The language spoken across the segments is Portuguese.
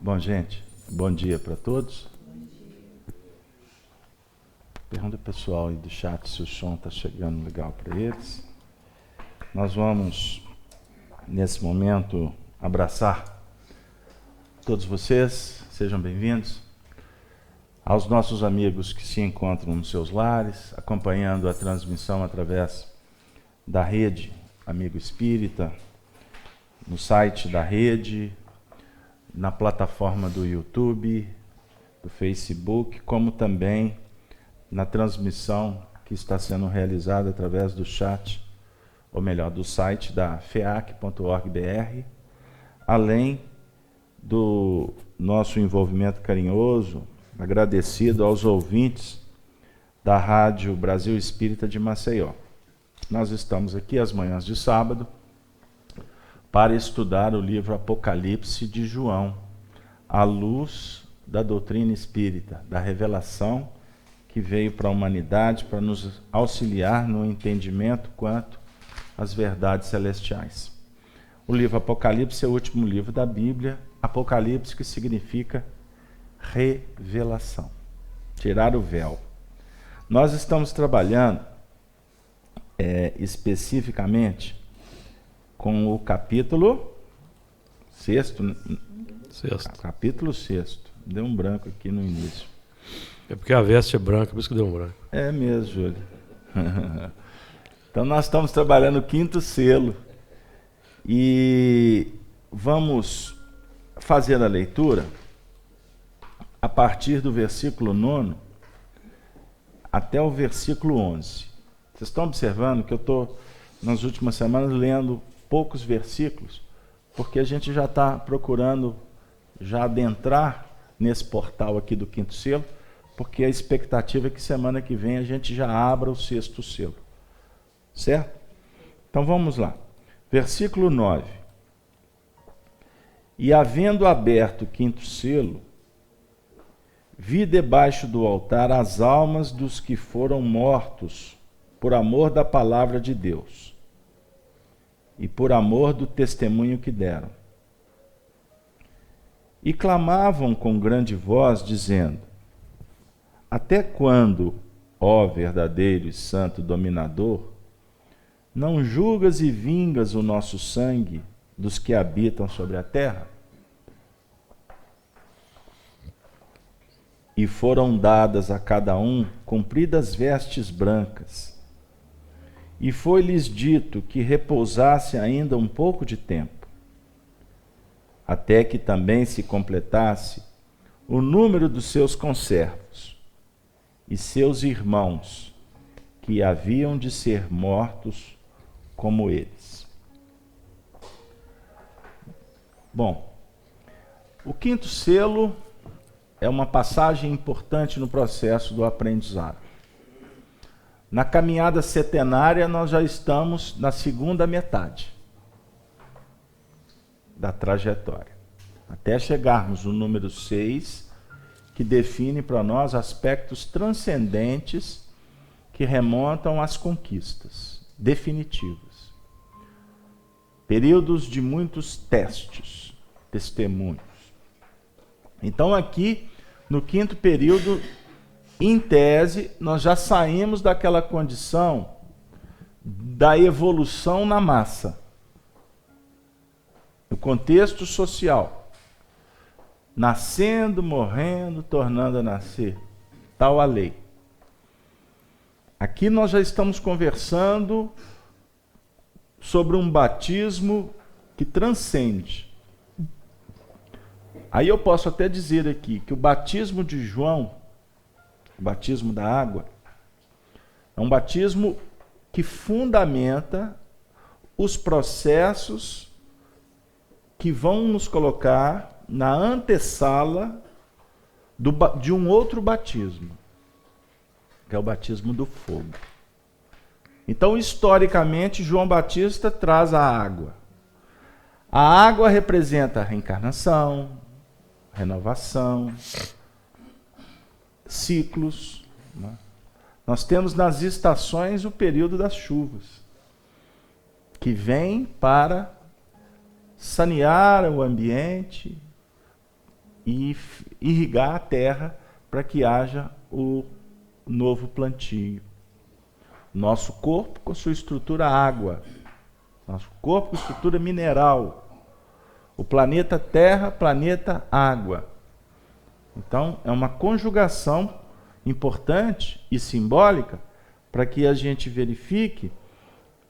Bom, gente, bom dia para todos. Pergunta ao pessoal aí do chat se o som está chegando legal para eles. Nós vamos, nesse momento, abraçar todos vocês, sejam bem-vindos. Aos nossos amigos que se encontram nos seus lares, acompanhando a transmissão através da rede Amigo Espírita, no site da rede, na plataforma do YouTube, do Facebook, como também na transmissão que está sendo realizada através do chat, ou melhor, do site da feac.org.br, além do nosso envolvimento carinhoso, agradecido aos ouvintes da Rádio Brasil Espírita de Maceió. Nós estamos aqui às manhãs de sábado para estudar o livro Apocalipse de João, à luz da doutrina espírita, da revelação que veio para a humanidade para nos auxiliar no entendimento quanto às verdades celestiais. O livro Apocalipse é o último livro da Bíblia, Apocalipse que significa revelação, tirar o véu. Nós estamos trabalhando especificamente com o capítulo 6º. Capítulo 6º. Deu um branco aqui no início. É porque a veste é branca, por isso que deu um branco. É mesmo, Júlio. Então nós estamos trabalhando o 5º selo. E vamos fazer a leitura a partir do versículo 9 até o versículo 11. Vocês estão observando que eu estou, nas últimas semanas, lendo poucos versículos, porque a gente já está procurando já adentrar nesse portal aqui do 5º selo, porque a expectativa é que semana que vem a gente já abra o 6º selo. Certo? Então vamos lá. Versículo 9. E havendo aberto o 5º selo, vi debaixo do altar as almas dos que foram mortos por amor da palavra de Deus e por amor do testemunho que deram. E clamavam com grande voz, dizendo: Até quando, ó verdadeiro e santo dominador, não julgas e vingas o nosso sangue dos que habitam sobre a terra? E foram dadas a cada um compridas vestes brancas, e foi-lhes dito que repousasse ainda um pouco de tempo, até que também se completasse o número dos seus conservos e seus irmãos, que haviam de ser mortos como eles. Bom, o 5º selo é uma passagem importante no processo do aprendizado. Na caminhada setenária, nós já estamos na segunda metade da trajetória, até chegarmos no número 6, que define para nós aspectos transcendentes que remontam às conquistas definitivas. Períodos de muitos testes, testemunhos. Então aqui, no 5º período, em tese, nós já saímos daquela condição da evolução na massa. No contexto social. Nascendo, morrendo, tornando a nascer. Tal a lei. Aqui nós já estamos conversando sobre um batismo que transcende. Aí eu posso até dizer aqui que o batismo de João, o batismo da água, é um batismo que fundamenta os processos que vão nos colocar na antessala de um outro batismo, que é o batismo do fogo. Então, historicamente, João Batista traz a água. A água representa a reencarnação, renovação, ciclos. Né? Nós temos nas estações o período das chuvas, que vem para sanear o ambiente e irrigar a terra para que haja o novo plantio. Nosso corpo com sua estrutura água, nosso corpo com estrutura mineral, o planeta Terra, planeta água. Então, é uma conjugação importante e simbólica para que a gente verifique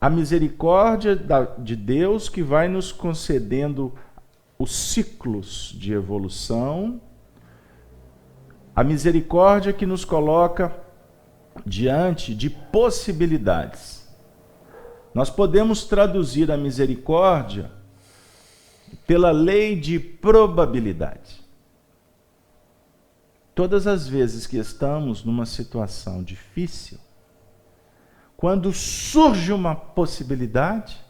a misericórdia de Deus que vai nos concedendo os ciclos de evolução, a misericórdia que nos coloca diante de possibilidades. Nós podemos traduzir a misericórdia pela lei de probabilidade. Todas as vezes que estamos numa situação difícil, quando surge uma possibilidade,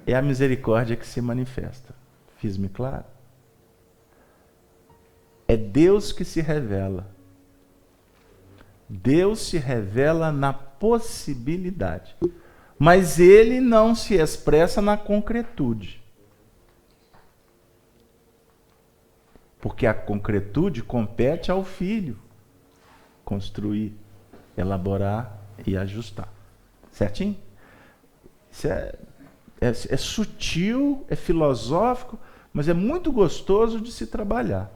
é a misericórdia que se manifesta. Fiz-me claro? É Deus que se revela. Deus se revela na possibilidade, mas Ele não se expressa na concretude. Porque a concretude compete ao Filho construir, elaborar e ajustar. Certinho? Isso é sutil, é filosófico, mas é muito gostoso de se trabalhar.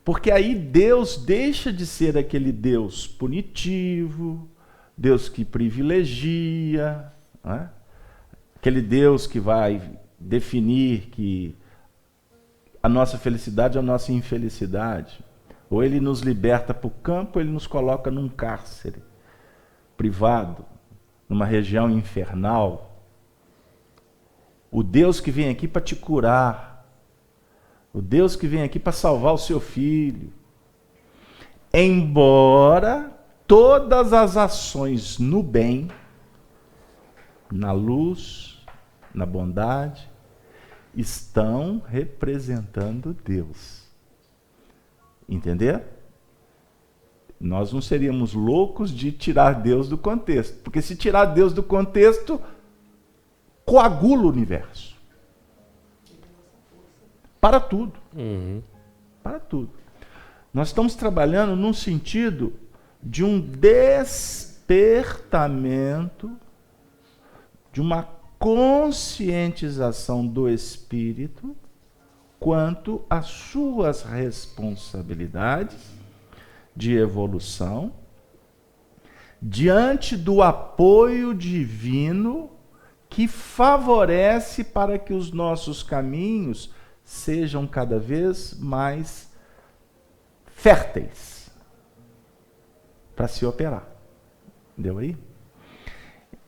Porque aí Deus deixa de ser aquele Deus punitivo, Deus que privilegia, né? Aquele Deus que vai definir que a nossa felicidade é a nossa infelicidade. Ou Ele nos liberta para o campo, ou Ele nos coloca num cárcere privado, numa região infernal. O Deus que vem aqui para te curar, o Deus que vem aqui para salvar o seu filho. Embora todas as ações no bem, na luz, na bondade, estão representando Deus. Entender? Nós não seríamos loucos de tirar Deus do contexto, porque se tirar Deus do contexto, coagula o universo. Para tudo. Para tudo. Nós estamos trabalhando num sentido de um despertamento, de uma conscientização do espírito quanto às suas responsabilidades de evolução diante do apoio divino que favorece para que os nossos caminhos sejam cada vez mais férteis para se operar. Deu aí?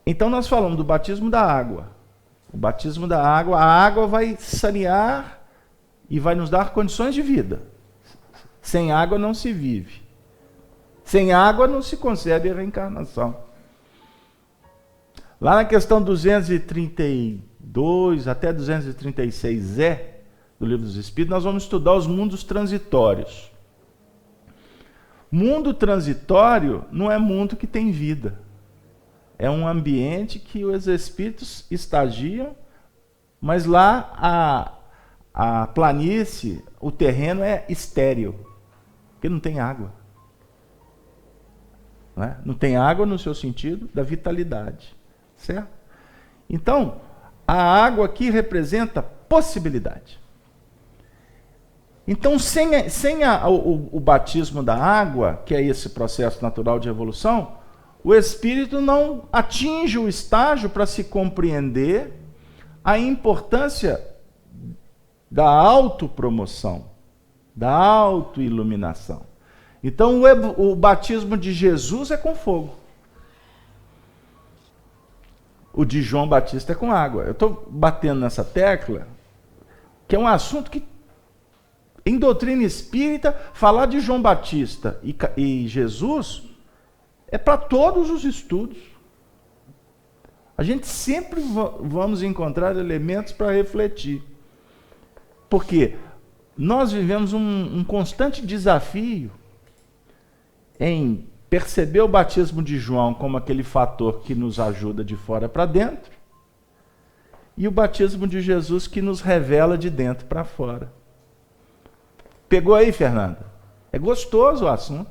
Então nós falamos do batismo da água. O batismo da água, a água vai sanear e vai nos dar condições de vida. Sem água não se vive. Sem água não se concebe a reencarnação. Lá na questão 232 até 236 do Livro dos Espíritos, nós vamos estudar os mundos transitórios. Mundo transitório não é mundo que tem vida. É um ambiente que os espíritos estagiam, mas lá a planície, o terreno é estéril, porque não tem água. Não tem água no seu sentido da vitalidade. Certo? Então, a água aqui representa possibilidade. Então, sem o batismo da água, que é esse processo natural de evolução, o espírito não atinge o estágio para se compreender a importância da autopromoção, da autoiluminação. Então, o batismo de Jesus é com fogo. O de João Batista é com água. Eu estou batendo nessa tecla, que é um assunto que, em doutrina espírita, falar de João Batista e Jesus é para todos os estudos. A gente sempre vamos encontrar elementos para refletir. Porque nós vivemos um constante desafio em perceber o batismo de João como aquele fator que nos ajuda de fora para dentro e o batismo de Jesus que nos revela de dentro para fora. Pegou aí, Fernanda? É gostoso o assunto.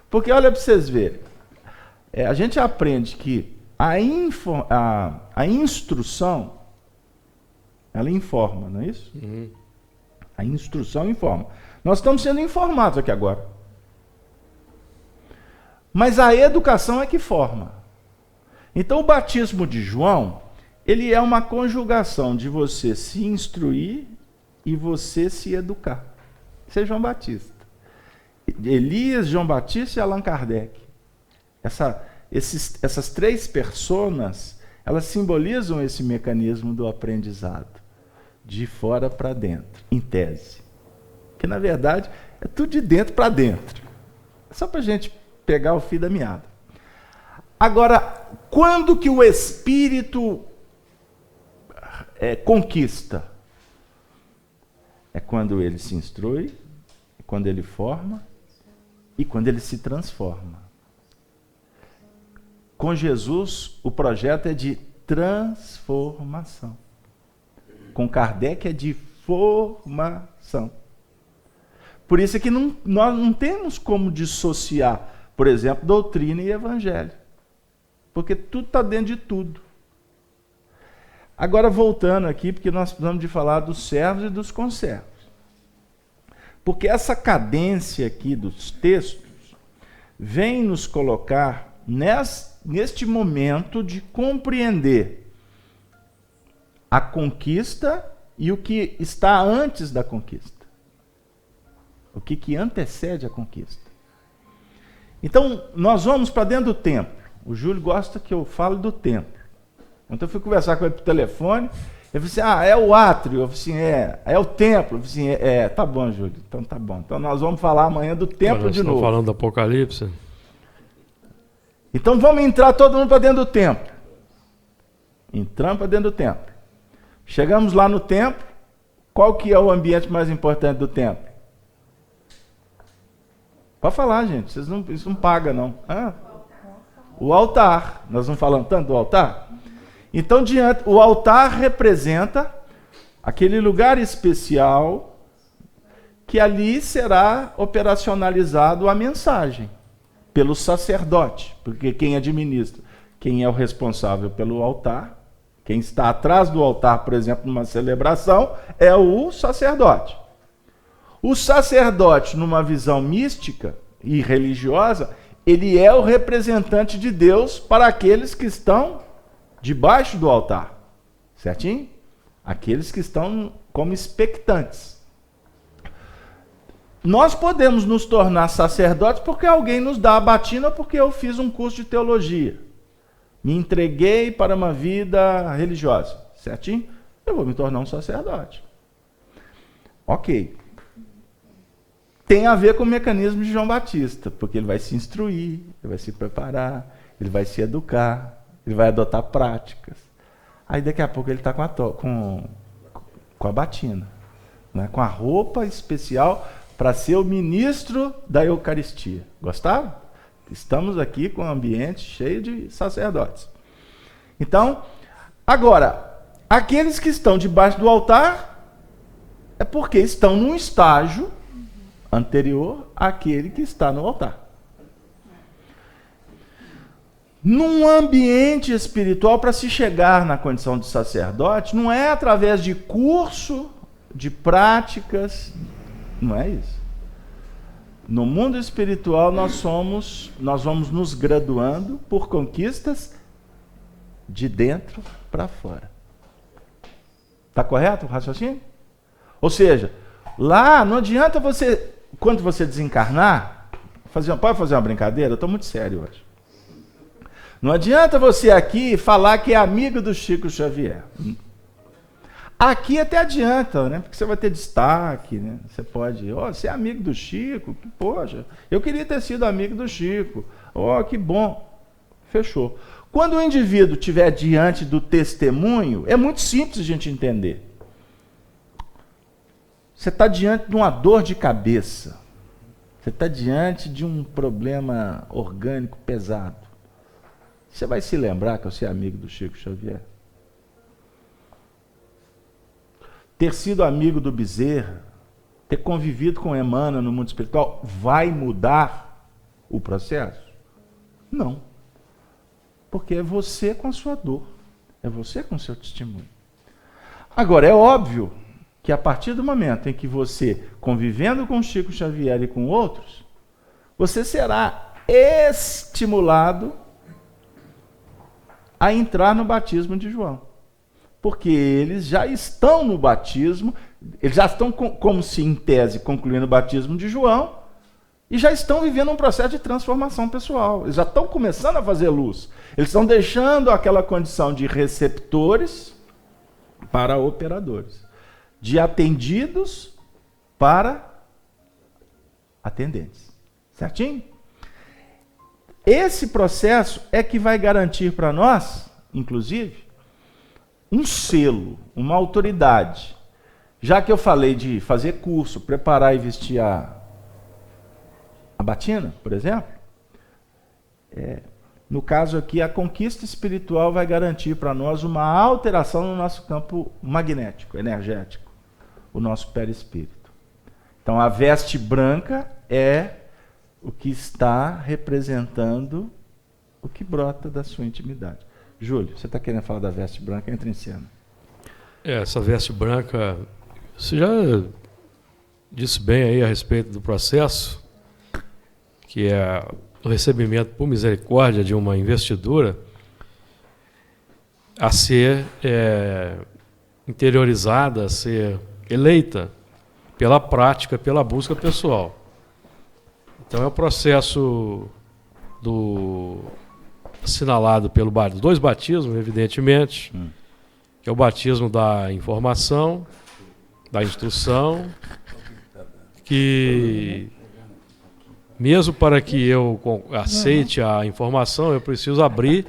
Porque olha para vocês verem. A gente aprende que a instrução, ela informa, não é isso? Uhum. A instrução informa. Nós estamos sendo informados aqui agora. Mas a educação é que forma. Então o batismo de João, ele é uma conjugação de você se instruir e você se educar. Isso é João Batista. Elias, João Batista e Allan Kardec. Essas três personas, elas simbolizam esse mecanismo do aprendizado. De fora para dentro, em tese. Que na verdade é tudo de dentro para dentro. É só para a gente pegar o fio da meada. Agora, quando que o espírito conquista? É quando ele se instrui, quando ele forma e quando ele se transforma. Com Jesus, o projeto é de transformação. Com Kardec é de formação. Por isso é que nós não temos como dissociar, por exemplo, doutrina e evangelho. Porque tudo está dentro de tudo. Agora voltando aqui, porque nós precisamos de falar dos servos e dos conservos. Porque essa cadência aqui dos textos vem nos colocar neste momento de compreender a conquista e o que está antes da conquista. O que antecede a conquista. Então, nós vamos para dentro do templo. O Júlio gosta que eu fale do templo. Então, eu fui conversar com ele por telefone. Ele falou assim, é o átrio. Eu falei assim, é o templo. Eu falei assim, tá bom, Júlio. Então, tá bom. Então, nós vamos falar amanhã do templo de novo. Estamos falando do Apocalipse. Então, vamos entrar todo mundo para dentro do templo. Entramos para dentro do templo. Chegamos lá no templo. Qual que é o ambiente mais importante do templo? Pode falar, gente. Isso não paga, não. O altar. Nós não falamos tanto do altar? Então, o altar representa aquele lugar especial que ali será operacionalizado a mensagem pelo sacerdote, porque quem administra, quem é o responsável pelo altar, quem está atrás do altar, por exemplo, numa celebração, é o sacerdote. O sacerdote, numa visão mística e religiosa, ele é o representante de Deus para aqueles que estão debaixo do altar. Certinho? Aqueles que estão como expectantes. Nós podemos nos tornar sacerdotes porque alguém nos dá a batina, porque eu fiz um curso de teologia. Me entreguei para uma vida religiosa. Certinho? Eu vou me tornar um sacerdote. Ok. Tem a ver com o mecanismo de João Batista, porque ele vai se instruir, ele vai se preparar, ele vai se educar, ele vai adotar práticas. Aí daqui a pouco ele está com a batina, né? Com a roupa especial para ser o ministro da Eucaristia. Gostaram? Estamos aqui com um ambiente cheio de sacerdotes. Então, agora, aqueles que estão debaixo do altar é porque estão num estágio anterior àquele que está no altar. Num ambiente espiritual, para se chegar na condição de sacerdote, não é através de curso, de práticas, não é isso. No mundo espiritual, nós vamos nos graduando por conquistas de dentro para fora. Está correto o raciocínio? Ou seja, lá não adianta você, quando você desencarnar, pode fazer uma brincadeira? Eu estou muito sério hoje. Não adianta você aqui falar que é amigo do Chico Xavier. Aqui até adianta, né? Porque você vai ter destaque, né? Você pode, você é amigo do Chico? Que poxa, eu queria ter sido amigo do Chico. Que bom. Fechou. Quando o indivíduo estiver diante do testemunho, é muito simples a gente entender. Você está diante de uma dor de cabeça. Você está diante de um problema orgânico pesado. Você vai se lembrar que você é amigo do Chico Xavier? Ter sido amigo do Bezerra, ter convivido com Emmanuel no mundo espiritual, vai mudar o processo? Não. Porque é você com a sua dor. É você com o seu testemunho. Agora, é óbvio que a partir do momento em que você, convivendo com Chico Xavier e com outros, você será estimulado a entrar no batismo de João. Porque eles já estão no batismo, eles já estão, como se em tese, concluindo o batismo de João, e já estão vivendo um processo de transformação pessoal. Eles já estão começando a fazer luz. Eles estão deixando aquela condição de receptores para operadores, de atendidos para atendentes. Certinho? Esse processo é que vai garantir para nós, inclusive, um selo, uma autoridade. Já que eu falei de fazer curso, preparar e vestir a batina, por exemplo, no caso aqui, a conquista espiritual vai garantir para nós uma alteração no nosso campo magnético, energético, o nosso perispírito. Então, a veste branca é o que está representando o que brota da sua intimidade. Júlio, você está querendo falar da veste branca? Entra em cena. Essa veste branca, você já disse bem aí a respeito do processo, que é o recebimento por misericórdia de uma investidura a ser interiorizada, a ser eleita pela prática, pela busca pessoal. Então é o processo assinalado pelo dois batismos, evidentemente, que é o batismo da informação, da instrução, que mesmo para que eu aceite a informação, eu preciso abrir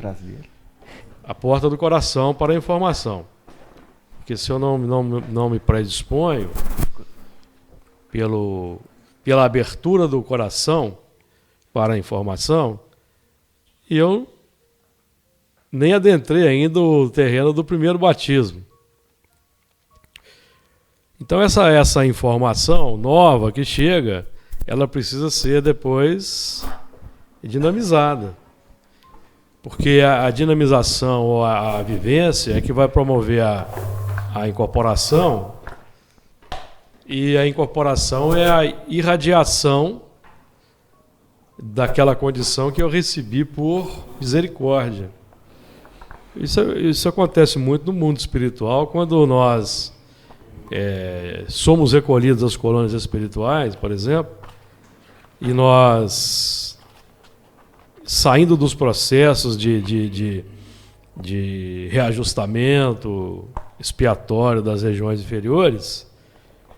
a porta do coração para a informação. Porque se eu não me predisponho pela abertura do coração para a informação, eu nem adentrei ainda o terreno do primeiro batismo. Então essa informação nova que chega, ela precisa ser depois dinamizada. Porque a dinamização ou a vivência é que vai promover a incorporação, e a incorporação é a irradiação daquela condição que eu recebi por misericórdia. Isso acontece muito no mundo espiritual, quando nós somos recolhidos das colônias espirituais, por exemplo, e nós, saindo dos processos de reajustamento expiatório das regiões inferiores,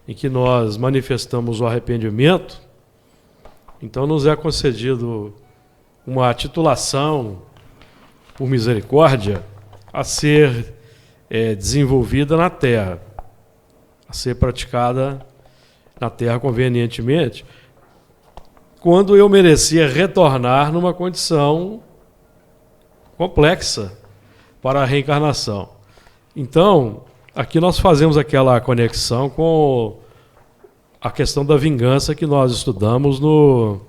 em que nós manifestamos o arrependimento, então nos é concedido uma titulação por misericórdia a ser desenvolvida na Terra, a ser praticada na Terra convenientemente, quando eu merecia retornar numa condição complexa para a reencarnação. Então, aqui nós fazemos aquela conexão com a questão da vingança que nós estudamos no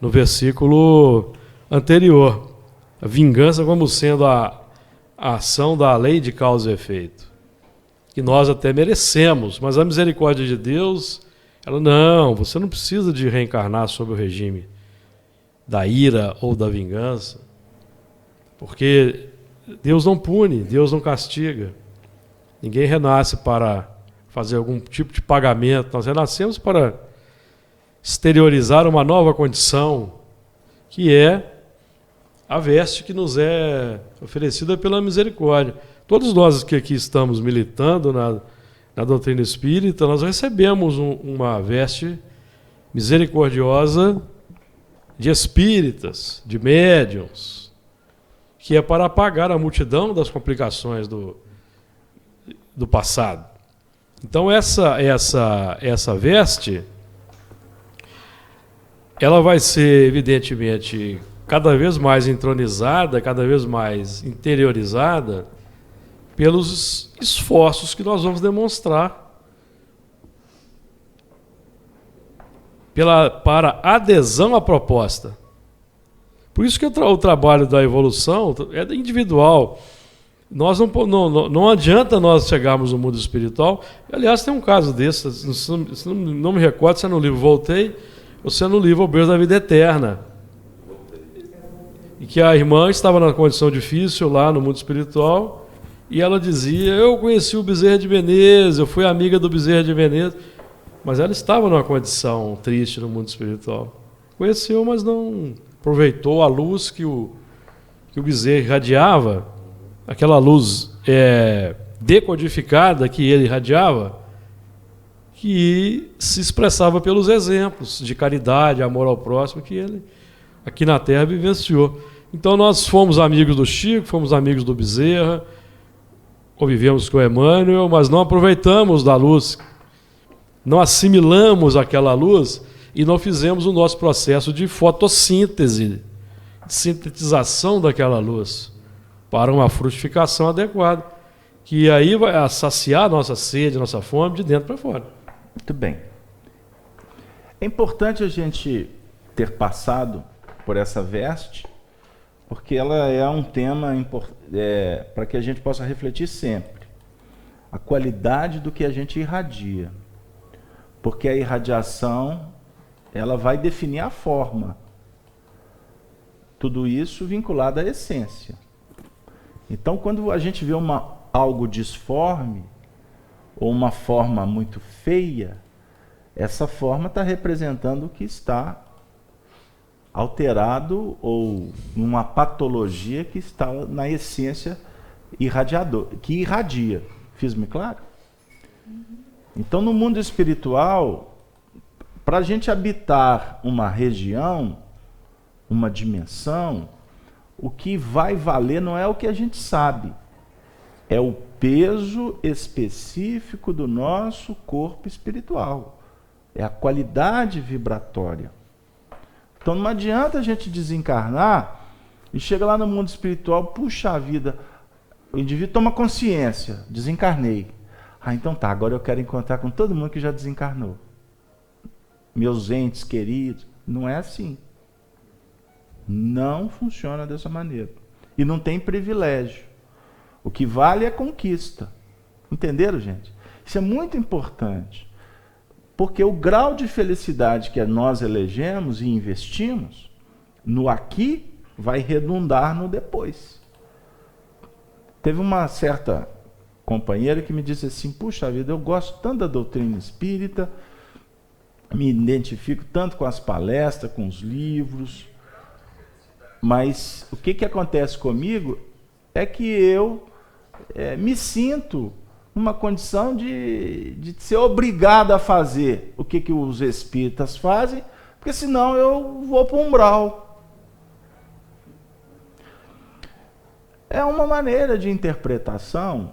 versículo anterior. A vingança como sendo a ação da lei de causa e efeito, que nós até merecemos, mas a misericórdia de Deus, ela não, você não precisa de reencarnar sob o regime da ira ou da vingança, porque Deus não pune, Deus não castiga. Ninguém renasce para fazer algum tipo de pagamento. Nós renascemos para exteriorizar uma nova condição, que é a veste que nos é oferecida pela misericórdia. Todos nós que aqui estamos militando na doutrina espírita, nós recebemos uma veste misericordiosa de espíritas, de médiuns, que é para apagar a multidão das complicações do passado. Então essa veste, ela vai ser evidentemente cada vez mais entronizada, cada vez mais interiorizada pelos esforços que nós vamos demonstrar para adesão à proposta. Por isso que o trabalho da evolução é individual. Não adianta nós chegarmos no mundo espiritual. Aliás, tem um caso desse, não me recordo se é no livro Voltei ou se é no livro O Berço da Vida Eterna. E que a irmã estava numa condição difícil lá no mundo espiritual e ela dizia: eu conheci o Bezerra de Menezes, eu fui amiga do Bezerra de Menezes. Mas ela estava numa condição triste no mundo espiritual. Conheceu, mas não aproveitou a luz que o Bezerra irradiava, aquela luz decodificada que ele irradiava, que se expressava pelos exemplos de caridade, amor ao próximo que ele aqui na Terra vivenciou. Então nós fomos amigos do Chico, fomos amigos do Bezerra, convivemos com o Emmanuel, mas não aproveitamos da luz, não assimilamos aquela luz e não fizemos o nosso processo de fotossíntese, de sintetização daquela luz para uma frutificação adequada, que aí vai saciar a nossa sede, a nossa fome de dentro para fora. Muito bem. É importante a gente ter passado por essa veste, porque ela é um tema para que a gente possa refletir sempre. A qualidade do que a gente irradia. Porque a irradiação, ela vai definir a forma. Tudo isso vinculado à essência. Então, quando a gente vê algo disforme, ou uma forma muito feia, essa forma está representando o que está alterado ou numa patologia que está na essência que irradia. Fiz-me claro? Então, no mundo espiritual, para a gente habitar uma região, uma dimensão, o que vai valer não é o que a gente sabe, é o peso específico do nosso corpo espiritual, é a qualidade vibratória. Então não adianta a gente desencarnar e chega lá no mundo espiritual, puxa a vida, o indivíduo toma consciência, desencarnei. Então tá, agora eu quero encontrar com todo mundo que já desencarnou. Meus entes queridos. Não é assim. Não funciona dessa maneira. E não tem privilégio. O que vale é conquista. Entenderam, gente? Isso é muito importante. Porque o grau de felicidade que nós elegemos e investimos no aqui vai redundar no depois. Teve uma certa companheira que me disse assim: puxa vida, eu gosto tanto da doutrina espírita, me identifico tanto com as palestras, com os livros, mas o que acontece comigo é que eu me sinto numa condição de ser obrigado a fazer o que os espíritas fazem, porque senão eu vou para o umbral. É uma maneira de interpretação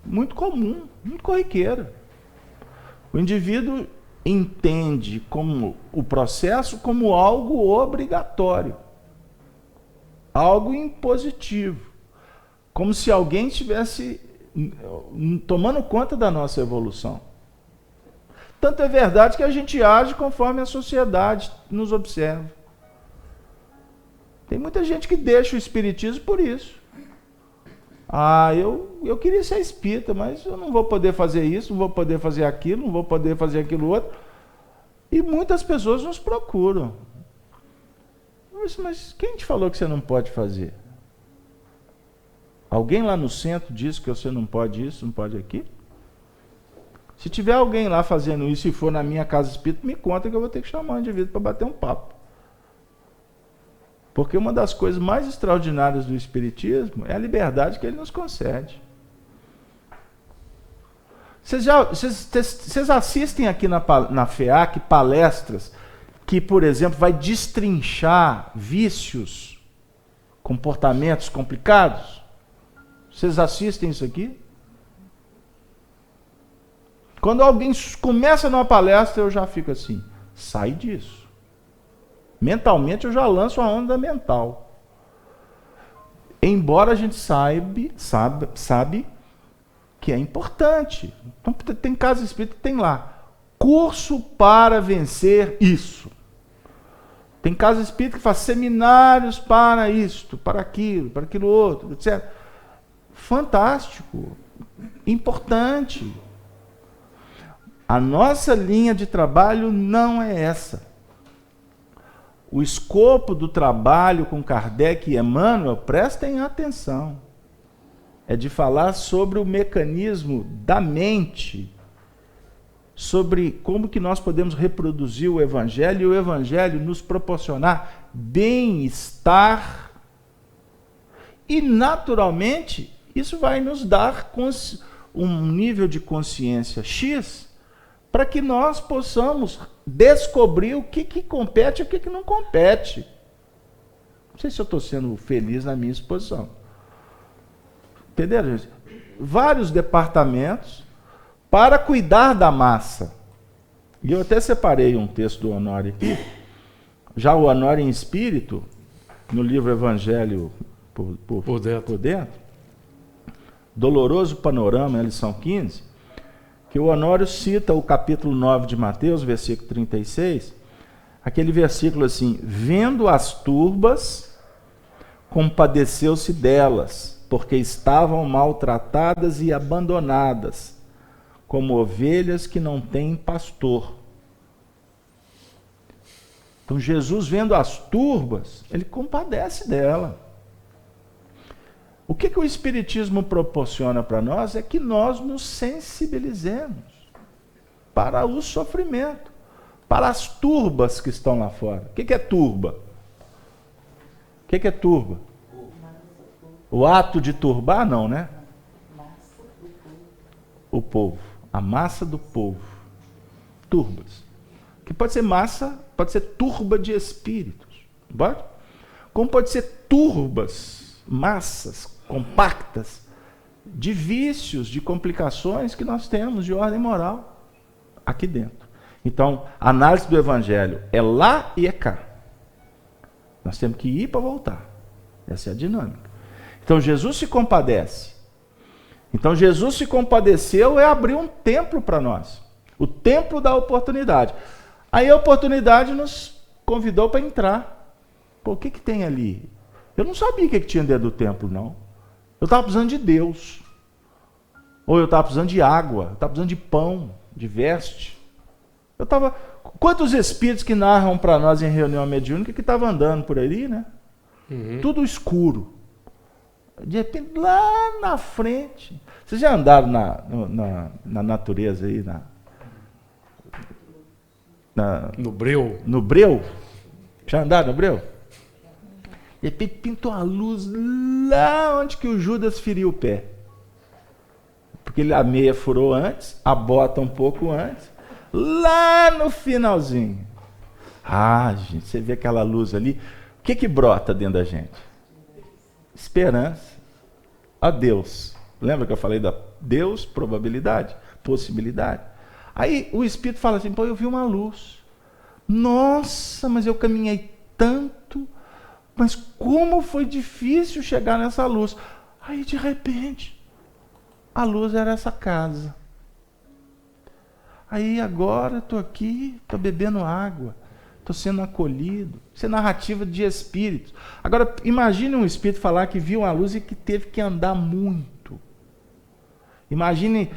muito comum, muito corriqueira. O indivíduo entende como o processo como algo obrigatório, algo impositivo, como se alguém estivesse tomando conta da nossa evolução. Tanto é verdade que a gente age conforme a sociedade nos observa. Tem muita gente que deixa o espiritismo por isso. Eu queria ser espírita, mas eu não vou poder fazer isso, não vou poder fazer aquilo, não vou poder fazer aquilo outro. E muitas pessoas nos procuram. Mas quem te falou que você não pode fazer? Alguém lá no centro disse que você não pode isso, não pode aquilo? Se tiver alguém lá fazendo isso e for na minha casa espírita, me conta que eu vou ter que chamar um indivíduo para bater um papo. Porque uma das coisas mais extraordinárias do espiritismo é a liberdade que ele nos concede. Vocês assistem aqui na FEAC palestras que, por exemplo, vai destrinchar vícios, comportamentos complicados? Vocês assistem isso aqui? Quando alguém começa numa palestra, eu já fico assim: sai disso. Mentalmente eu já lanço a onda mental. Embora a gente sabe que é importante. Então tem casa espírita, tem lá curso para vencer isso. Tem casa espírita que faz seminários para isto, para aquilo outro, etc. Fantástico, importante. A nossa linha de trabalho não é essa. O escopo do trabalho com Kardec e Emmanuel, prestem atenção, é de falar sobre o mecanismo da mente, sobre como que nós podemos reproduzir o Evangelho e o Evangelho nos proporcionar bem-estar e, naturalmente, isso vai nos dar um nível de consciência X para que nós possamos descobrir o que compete e o que não compete. Não sei se eu estou sendo feliz na minha exposição. Entenderam, gente? Vários departamentos para cuidar da massa. E eu até separei um texto do Honório aqui. Já o Honório em espírito, no livro Evangelho por dentro, Doloroso Panorama, lição 15, que o Honório cita o capítulo 9 de Mateus, versículo 36, aquele versículo assim: vendo as turbas, compadeceu-se delas, porque estavam maltratadas e abandonadas, como ovelhas que não têm pastor. Então Jesus, vendo as turbas, ele compadece dela. O que o Espiritismo proporciona para nós é que nós nos sensibilizemos para o sofrimento, para as turbas que estão lá fora. O que é turba? O que é turba? O ato de turbar, não, né? O povo. A massa do povo. Turbas. Que pode ser massa, pode ser turba de espíritos. Pode? Como pode ser turbas, massas compactas, de vícios, de complicações que nós temos de ordem moral aqui dentro. Então, a análise do Evangelho é lá e é cá. Nós temos que ir para voltar. Essa é a dinâmica. Então, Jesus se compadece. Então, Jesus se compadeceu é abrir um templo para nós. O templo da oportunidade. Aí a oportunidade nos convidou para entrar. Pô, o que tem ali? Eu não sabia o que tinha dentro do templo, não. Eu estava precisando de Deus. Ou eu estava precisando de água. Eu estava precisando de pão, de veste. Eu estava... Quantos espíritos que narram para nós em reunião mediúnica que estavam andando por aí, né? Uhum. Tudo escuro. De repente, lá na frente... Vocês já andaram na natureza aí? No breu? No breu? Já andaram no breu? De repente pintou a luz lá onde que o Judas feriu o pé. Porque a meia furou antes, a bota um pouco antes, lá no finalzinho. Ah, gente, você vê aquela luz ali. O que brota dentro da gente? Esperança. A Deus. Lembra que eu falei da Deus, probabilidade, possibilidade? Aí o Espírito fala assim, pô, eu vi uma luz. Nossa, mas eu caminhei tanto... Mas como foi difícil chegar nessa luz. Aí, de repente, a luz era essa casa. Aí, agora, estou aqui, estou bebendo água, estou sendo acolhido. Isso é narrativa de espíritos. Agora, imagine um espírito falar que viu a luz e que teve que andar muito. Imagine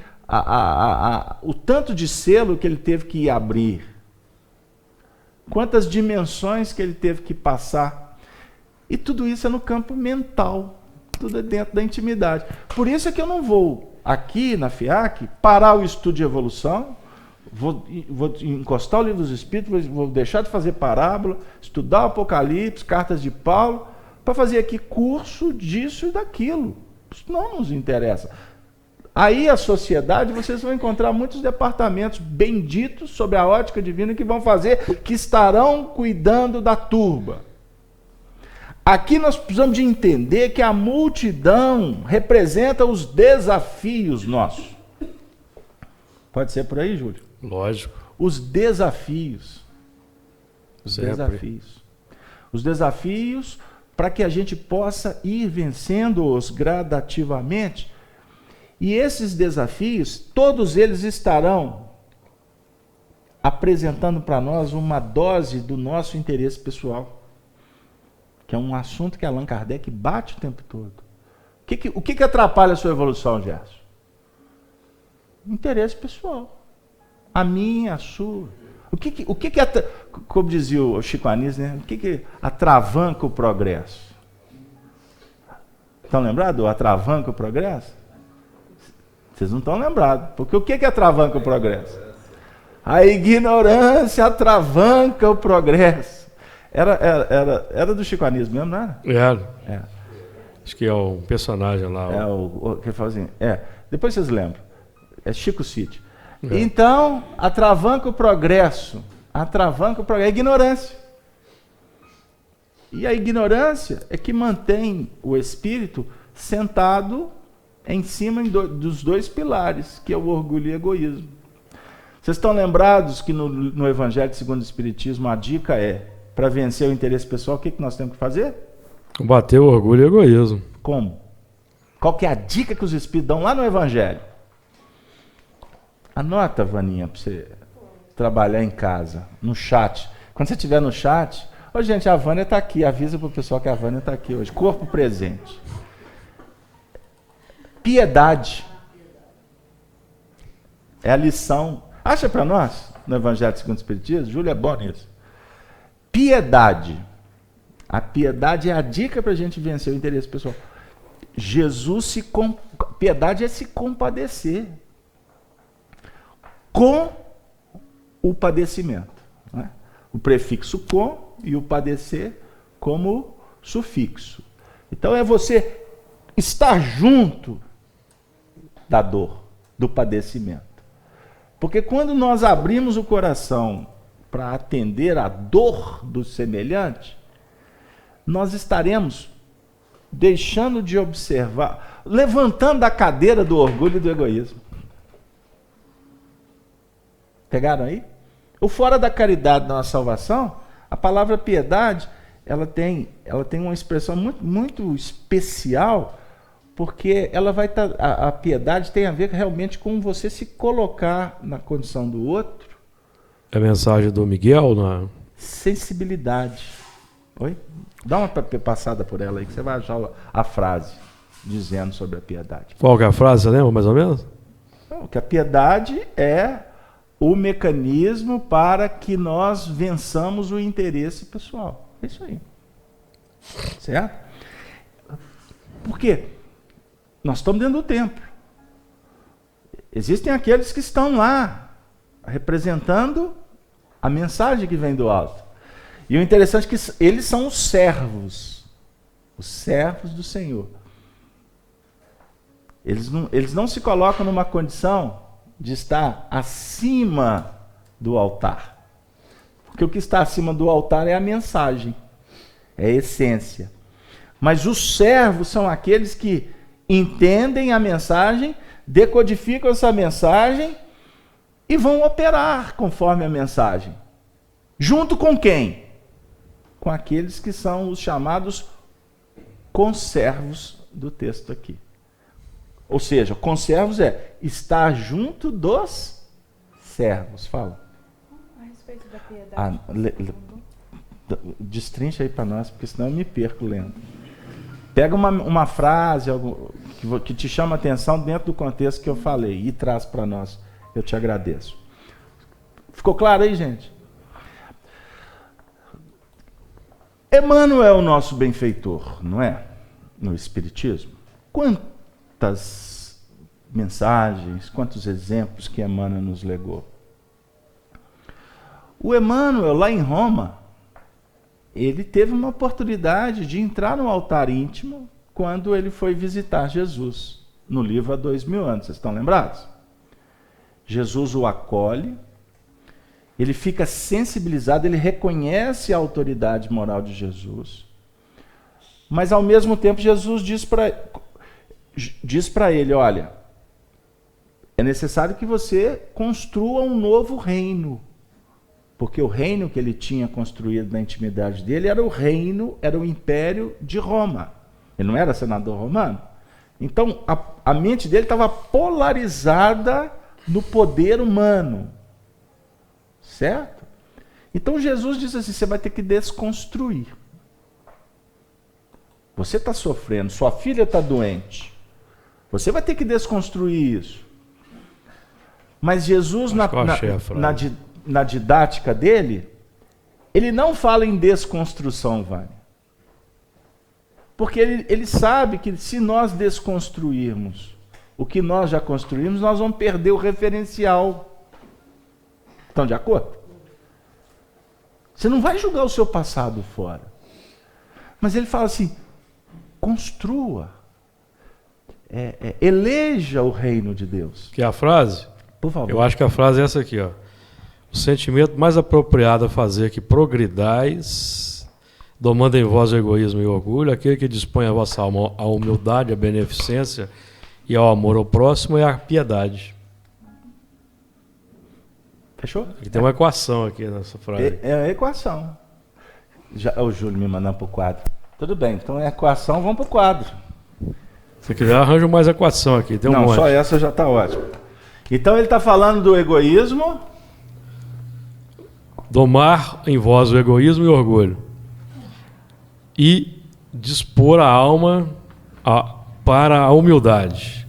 o tanto de selo que ele teve que abrir. Quantas dimensões que ele teve que passar. E tudo isso é no campo mental, tudo é dentro da intimidade. Por isso é que eu não vou, aqui na FIAC, parar o estudo de evolução, vou encostar o livro dos Espíritos, vou deixar de fazer parábola, estudar o Apocalipse, cartas de Paulo, para fazer aqui curso disso e daquilo. Isso não nos interessa. Aí a sociedade, vocês vão encontrar muitos departamentos benditos sobre a ótica divina que vão fazer, que estarão cuidando da turba. Aqui nós precisamos de entender que a multidão representa os desafios nossos. Pode ser por aí, Júlio? Lógico. Os desafios. Os Sempre. desafios. Os desafios para que a gente possa ir vencendo-os gradativamente. E esses desafios, todos eles estarão apresentando para nós uma dose do nosso interesse pessoal, que é um assunto que Allan Kardec bate o tempo todo. O que atrapalha a sua evolução, Gerson? Interesse pessoal. A minha, a sua. O que como dizia o Chico Anísio, né? O que atravanca o progresso? Estão lembrados? Atravanca o progresso? Vocês não estão lembrados. Porque o que atravanca o progresso? A ignorância atravanca o progresso. Era do Chico Anísio mesmo, não era? É. Acho que é um personagem lá. Que fala assim. Depois vocês lembram. É Chico City. Então, atravanca o progresso. Atravanca o progresso. É ignorância. E a ignorância é que mantém o espírito sentado em cima dos dois pilares, que é o orgulho e o egoísmo. Vocês estão lembrados que no Evangelho segundo o Espiritismo a dica é, para vencer o interesse pessoal, o que nós temos que fazer? Combater o orgulho e o egoísmo. Como? Qual que é a dica que os Espíritos dão lá no Evangelho? Anota, Vaninha, para você trabalhar em casa, no chat. Quando você estiver no chat... Ô, gente, a Vânia está aqui. Avisa para o pessoal que a Vânia está aqui hoje. Corpo presente. Piedade. É a lição. Acha para nós, no Evangelho segundo o Espiritismo? Júlia é bom nisso. Piedade. A piedade é a dica para a gente vencer o interesse pessoal. Piedade é se compadecer com o padecimento. Não é? O prefixo com e o padecer como sufixo. Então é você estar junto da dor, do padecimento. Porque quando nós abrimos o coração para atender a dor do semelhante, nós estaremos deixando de observar, levantando a cadeira do orgulho e do egoísmo. Pegaram aí? O fora da caridade na salvação, a palavra piedade, ela tem uma expressão muito, muito especial, porque ela vai estar, a piedade tem a ver realmente com você se colocar na condição do outro. É a mensagem do Miguel, não é? Sensibilidade. Oi? Dá uma passada por ela aí que você vai achar a frase dizendo sobre a piedade. Qual que é a frase, você lembra mais ou menos? Não, que a piedade é o mecanismo para que nós vençamos o interesse pessoal. É isso aí. Certo? Por quê? Nós estamos dentro do templo. Existem aqueles que estão lá, representando a mensagem que vem do alto. E o interessante é que eles são os servos do Senhor. Eles não se colocam numa condição de estar acima do altar. Porque o que está acima do altar é a mensagem, é a essência. Mas os servos são aqueles que entendem a mensagem, decodificam essa mensagem e vão operar conforme a mensagem. Junto com quem? Com aqueles que são os chamados conservos do texto aqui. Ou seja, conservos é estar junto dos servos. Fala. A respeito da piedade. Destrincha aí para nós, porque senão eu me perco lendo. Pega uma frase que te chama a atenção dentro do contexto que eu falei e traz para nós. Eu te agradeço. Ficou claro aí, gente? Emmanuel é o nosso benfeitor, não é? No Espiritismo. Quantas mensagens, quantos exemplos que Emmanuel nos legou. O Emmanuel, lá em Roma, ele teve uma oportunidade de entrar no altar íntimo quando ele foi visitar Jesus, no livro Há 2000 anos. Vocês estão lembrados? Jesus o acolhe, ele fica sensibilizado, ele reconhece a autoridade moral de Jesus, mas ao mesmo tempo Jesus diz para ele, olha, é necessário que você construa um novo reino, porque o reino que ele tinha construído na intimidade dele era o império de Roma. Ele não era senador romano. Então, a mente dele estava polarizada no poder humano. certo? Então Jesus diz assim, você vai ter que desconstruir. Você está sofrendo, sua filha está doente. Você vai ter que desconstruir isso. Mas Jesus, na didática dele, ele não fala em desconstrução, Vânia. Porque ele sabe que se nós desconstruirmos o que nós já construímos, nós vamos perder o referencial. Estão de acordo? Você não vai jogar o seu passado fora. Mas ele fala assim, construa. Eleja o reino de Deus. Que é a frase? Por favor. Eu acho que a frase é essa aqui, ó. O sentimento mais apropriado a fazer que progridais, domando em vós o egoísmo e o orgulho, aquele que dispõe a vossa alma à humildade, à beneficência e ao amor ao próximo é a piedade. Fechou? Aqui tem uma equação aqui nessa frase. É a equação. O Júlio me mandando para o quadro. Tudo bem, então é equação, vamos para o quadro. Se quiser, arranjo mais equação aqui. Tem um monte. Só essa já está ótimo. Então ele está falando do egoísmo. Domar em vós o egoísmo e o orgulho. E dispor a alma para a humildade,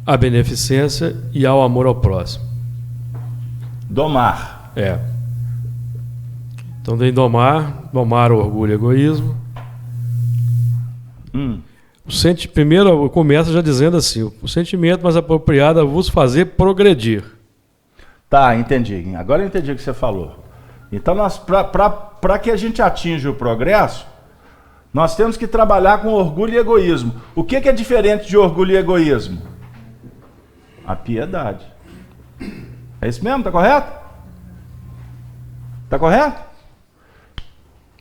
a beneficência e ao amor ao próximo. Domar. Então tem domar o orgulho e o egoísmo. Primeiro começa já dizendo assim, o sentimento mais apropriado é vos fazer progredir. Tá, entendi. Agora eu entendi o que você falou. Então, para que a gente atinja o progresso, nós temos que trabalhar com orgulho e egoísmo. O que é diferente de orgulho e egoísmo? A piedade. É isso mesmo? Tá correto? Tá correto?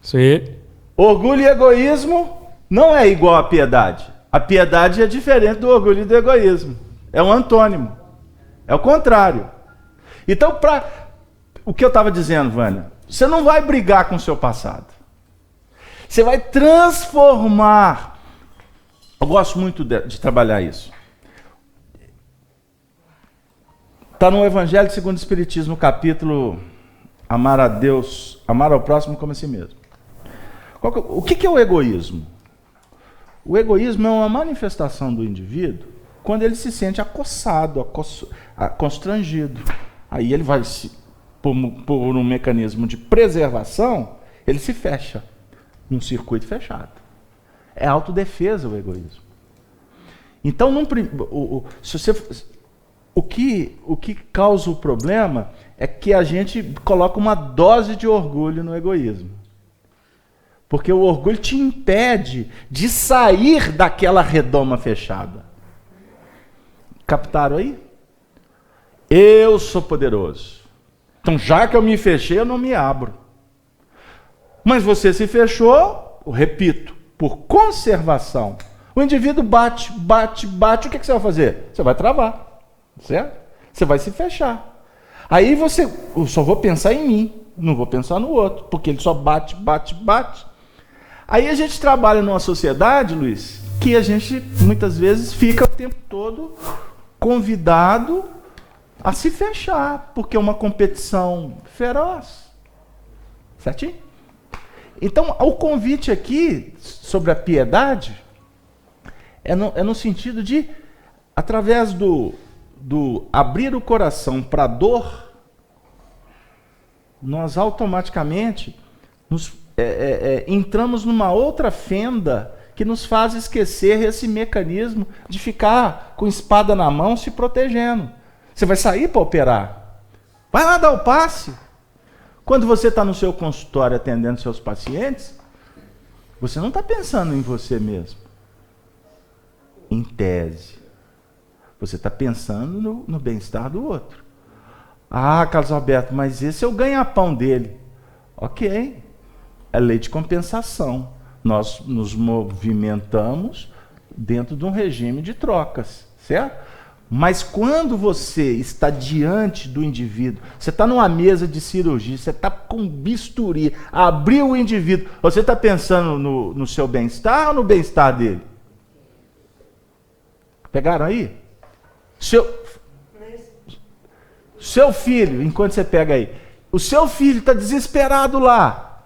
Sim. Orgulho e egoísmo não é igual à piedade. A piedade é diferente do orgulho e do egoísmo. É um antônimo. É o contrário. Então, o que eu estava dizendo, Vânia, você não vai brigar com o seu passado. Você vai transformar. Eu gosto muito de trabalhar isso. Está no Evangelho segundo o Espiritismo, no capítulo Amar a Deus, amar ao próximo como a si mesmo. O que é o egoísmo? O egoísmo é uma manifestação do indivíduo quando ele se sente acossado, constrangido. Aí ele vai, por um mecanismo de preservação, ele se fecha num circuito fechado. É autodefesa o egoísmo. Então, o que causa o problema é que a gente coloca uma dose de orgulho no egoísmo. Porque o orgulho te impede de sair daquela redoma fechada. Captaram aí? Eu sou poderoso. Então, já que eu me fechei, eu não me abro. Mas você se fechou, eu repito, por conservação. O indivíduo bate. O que você vai fazer? Você vai travar. Certo? Você vai se fechar. Aí eu só vou pensar em mim, não vou pensar no outro, porque ele só bate. Aí a gente trabalha numa sociedade, Luiz, que a gente muitas vezes fica o tempo todo convidado a se fechar, porque é uma competição feroz. Certinho? Então, o convite aqui sobre a piedade é no sentido de, através do abrir o coração para a dor, nós automaticamente entramos numa outra fenda que nos faz esquecer esse mecanismo de ficar com espada na mão se protegendo. Você vai sair para operar. Vai lá dar o passe. Quando você está no seu consultório atendendo seus pacientes, você não está pensando em você mesmo. Em tese. Você está pensando no bem-estar do outro. Ah, Carlos Alberto, mas esse é o ganha-pão dele. Ok. É lei de compensação. Nós nos movimentamos dentro de um regime de trocas, certo? Mas quando você está diante do indivíduo, você está numa mesa de cirurgia, você está com bisturi, abriu o indivíduo, você está pensando no seu bem-estar ou no bem-estar dele? Pegaram aí? Seu filho, enquanto você pega aí, O seu filho está desesperado lá.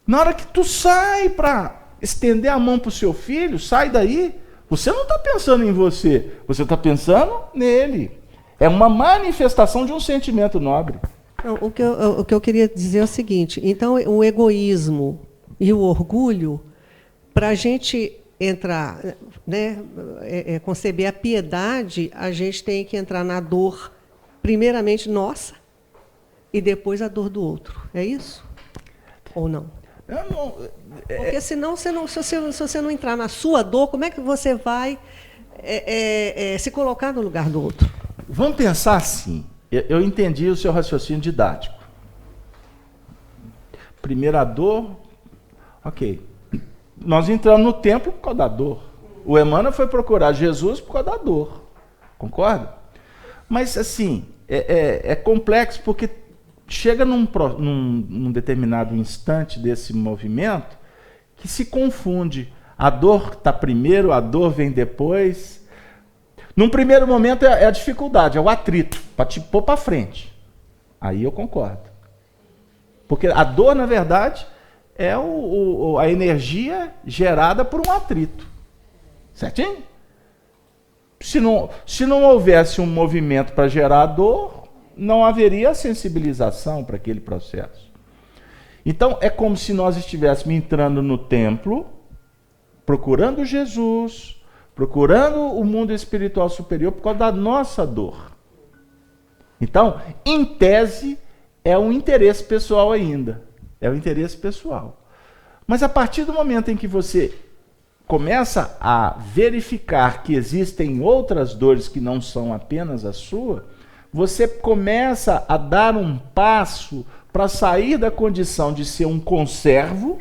Na hora que tu sai para estender a mão para o seu filho, sai daí, você não está pensando em você, você está pensando nele. É uma manifestação de um sentimento nobre. Não, o que eu queria dizer é o seguinte, então o egoísmo e o orgulho, para a gente entrar, né, conceber a piedade, a gente tem que entrar na dor, primeiramente nossa, e depois a dor do outro. É isso? Ou não? Porque senão, se você não entrar na sua dor, como é que você vai se colocar no lugar do outro? Vamos pensar assim. Eu entendi o seu raciocínio didático. Primeira dor, ok. Nós entramos no templo por causa da dor. O Emmanuel foi procurar Jesus por causa da dor. Concorda? Mas, assim, é complexo porque chega num determinado instante desse movimento que se confunde. A dor está primeiro, a dor vem depois. Num primeiro momento é a dificuldade, é o atrito, para te pôr para frente. Aí eu concordo. Porque a dor, na verdade, é a energia gerada por um atrito. Certinho? Se não houvesse um movimento para gerar dor, não haveria sensibilização para aquele processo. Então, é como se nós estivéssemos entrando no templo, procurando Jesus, procurando o mundo espiritual superior por causa da nossa dor. Então, em tese, é um interesse pessoal ainda. É um interesse pessoal. Mas a partir do momento em que você começa a verificar que existem outras dores que não são apenas a sua, você começa a dar um passo para sair da condição de ser um conservo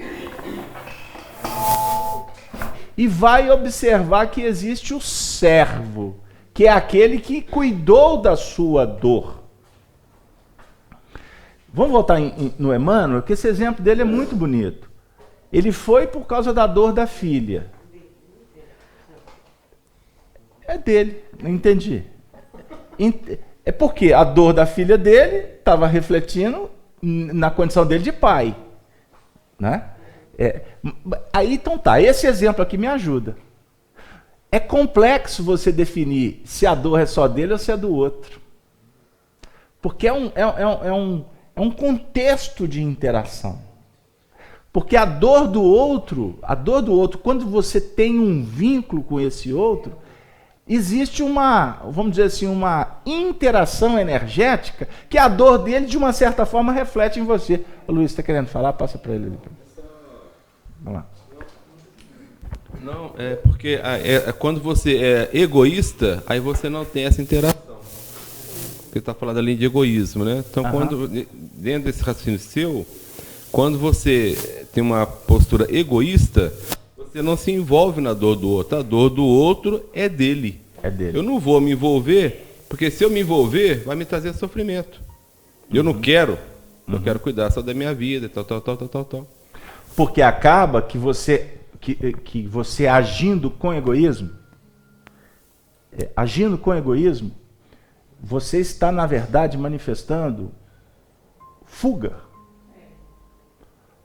e vai observar que existe o servo, que é aquele que cuidou da sua dor. Vamos voltar no Emmanuel, que esse exemplo dele é muito bonito. Ele foi por causa da dor da filha. É dele, não entendi. É porque a dor da filha dele estava refletindo na condição dele de pai. Né? Aí então tá, esse exemplo aqui me ajuda. É complexo você definir se a dor é só dele ou se é do outro. Porque é um contexto de interação. Porque a dor do outro, quando você tem um vínculo com esse outro, existe vamos dizer assim, uma interação energética que a dor dele, de uma certa forma, reflete em você. O Luiz está querendo falar? Passa para ele. Vamos lá. Não, é porque quando você é egoísta, aí você não tem essa interação. Você está falando ali de egoísmo, né? Então, dentro desse raciocínio seu, quando você tem uma postura egoísta, você não se envolve na dor do outro. A dor do outro é dele. É dele. Eu não vou me envolver, porque se eu me envolver, vai me trazer sofrimento. Eu não quero. Eu quero cuidar só da minha vida, tal. Porque acaba que você agindo com egoísmo, você está, na verdade, manifestando fuga.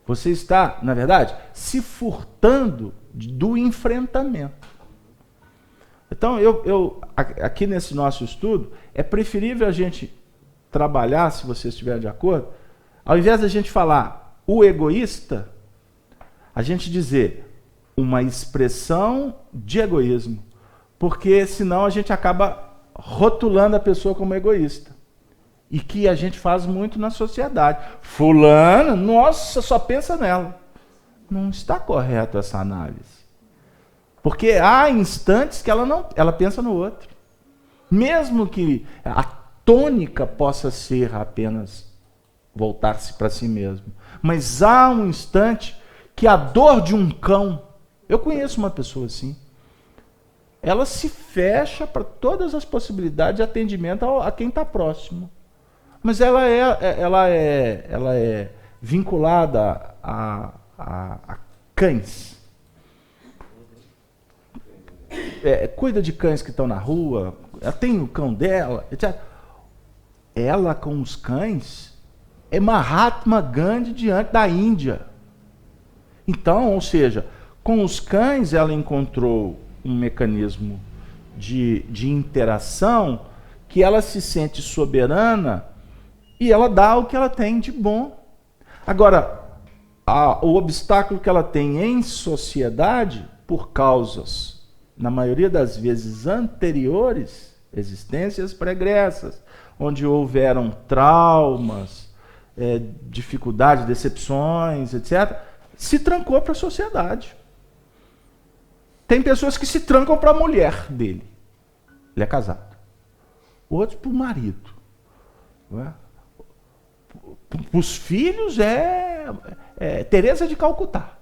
Você está, na verdade, se furtando do enfrentamento. Então, aqui nesse nosso estudo, é preferível a gente trabalhar, se você estiver de acordo, ao invés da gente falar o egoísta, a gente dizer uma expressão de egoísmo. Porque senão a gente acaba rotulando a pessoa como egoísta. E que a gente faz muito na sociedade. Fulana, nossa, só pensa nela. Não está correto essa análise. Porque há instantes que ela pensa no outro. Mesmo que a tônica possa ser apenas voltar-se para si mesmo. Mas há um instante que a dor de um cão, eu conheço uma pessoa assim, ela se fecha para todas as possibilidades de atendimento a quem está próximo. Mas ela é vinculada a cães. Cuida de cães que estão na rua, ela tem o cão dela, etc. Ela com os cães é Mahatma Gandhi diante da Índia. Então, ou seja, com os cães ela encontrou um mecanismo de interação que ela se sente soberana e ela dá o que ela tem de bom. Agora, o obstáculo que ela tem em sociedade, por causas, na maioria das vezes anteriores, existências pregressas, onde houveram traumas, dificuldades, decepções, etc., se trancou para a sociedade. Tem pessoas que se trancam para a mulher dele. Ele é casado. Outros para o marido. Para os filhos Teresa de Calcutá.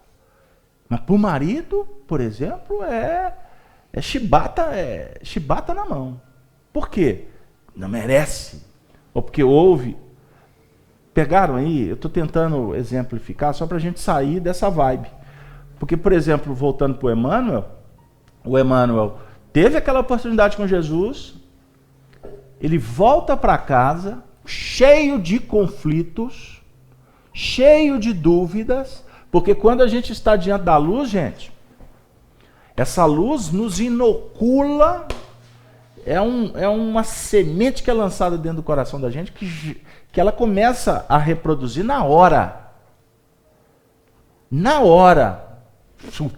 Mas para o marido, por exemplo, chibata na mão. Por quê? Não merece. Ou porque houve. Pegaram aí, eu estou tentando exemplificar só para a gente sair dessa vibe. Porque, por exemplo, voltando para o Emmanuel teve aquela oportunidade com Jesus, ele volta para casa cheio de conflitos, cheio de dúvidas, porque quando a gente está diante da luz, gente, essa luz nos inocula, é uma semente que é lançada dentro do coração da gente, que ela começa a reproduzir na hora. Na hora. Isso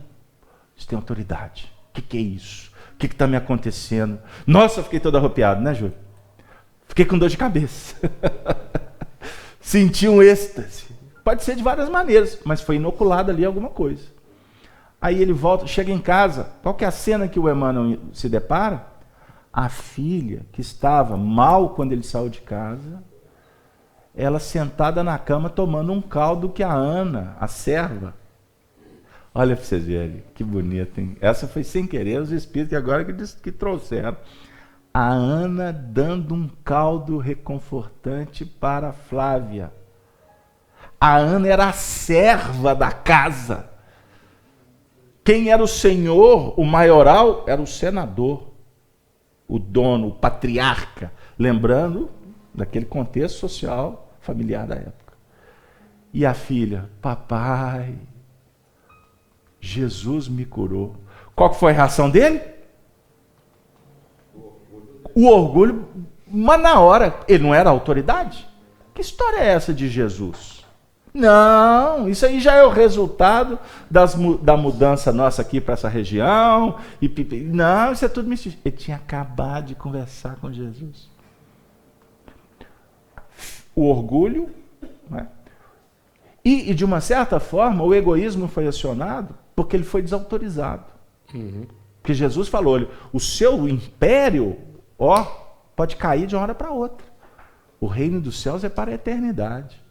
tem autoridade. O que é isso? O que está me acontecendo? Nossa, eu fiquei todo arrepiado, né, Júlio? Fiquei com dor de cabeça. Senti um êxtase. Pode ser de várias maneiras, mas foi inoculado ali alguma coisa. Aí ele volta, chega em casa. Qual que é a cena que o Emmanuel se depara? A filha, que estava mal quando ele saiu de casa, ela sentada na cama tomando um caldo que a Ana, a serva, olha para vocês verem, que bonito, hein? Essa foi sem querer, os espíritos que agora que trouxeram. A Ana dando um caldo reconfortante para a Flávia. A Ana era a serva da casa. Quem era o senhor, o maioral, era o senador, o dono, o patriarca. Lembrando daquele contexto social, familiar da época. E a filha, papai, Jesus me curou. Qual que foi a reação dele? O orgulho, mas na hora, ele não era autoridade? Que história é essa de Jesus? Não, isso aí já é o resultado da mudança nossa aqui para essa região. Não, isso é tudo mentira. Ele tinha acabado de conversar com Jesus. O orgulho, né? E de uma certa forma, o egoísmo foi acionado porque ele foi desautorizado. Porque Jesus falou, olha, o seu império, pode cair de uma hora para outra. O reino dos céus é para a eternidade.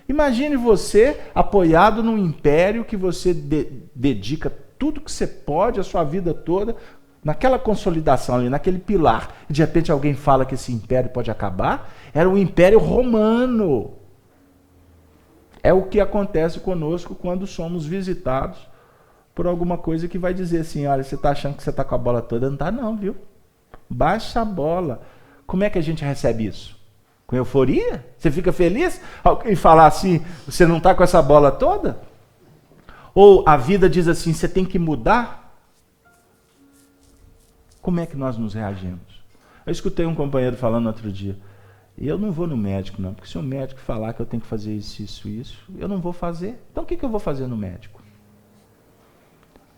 Imagine você apoiado num império que você dedica tudo que você pode, a sua vida toda, naquela consolidação ali, naquele pilar. E de repente alguém fala que esse império pode acabar. Era o Império Romano. É o que acontece conosco quando somos visitados por alguma coisa que vai dizer assim, olha, você está achando que você está com a bola toda? Não está não, viu? Baixa a bola. Como é que a gente recebe isso? Com euforia? Você fica feliz? Alguém falar assim, você não está com essa bola toda? Ou a vida diz assim, você tem que mudar? Como é que nós nos reagimos? Eu escutei um companheiro falando outro dia, e eu não vou no médico não, porque se o médico falar que eu tenho que fazer isso, eu não vou fazer. Então o que eu vou fazer no médico?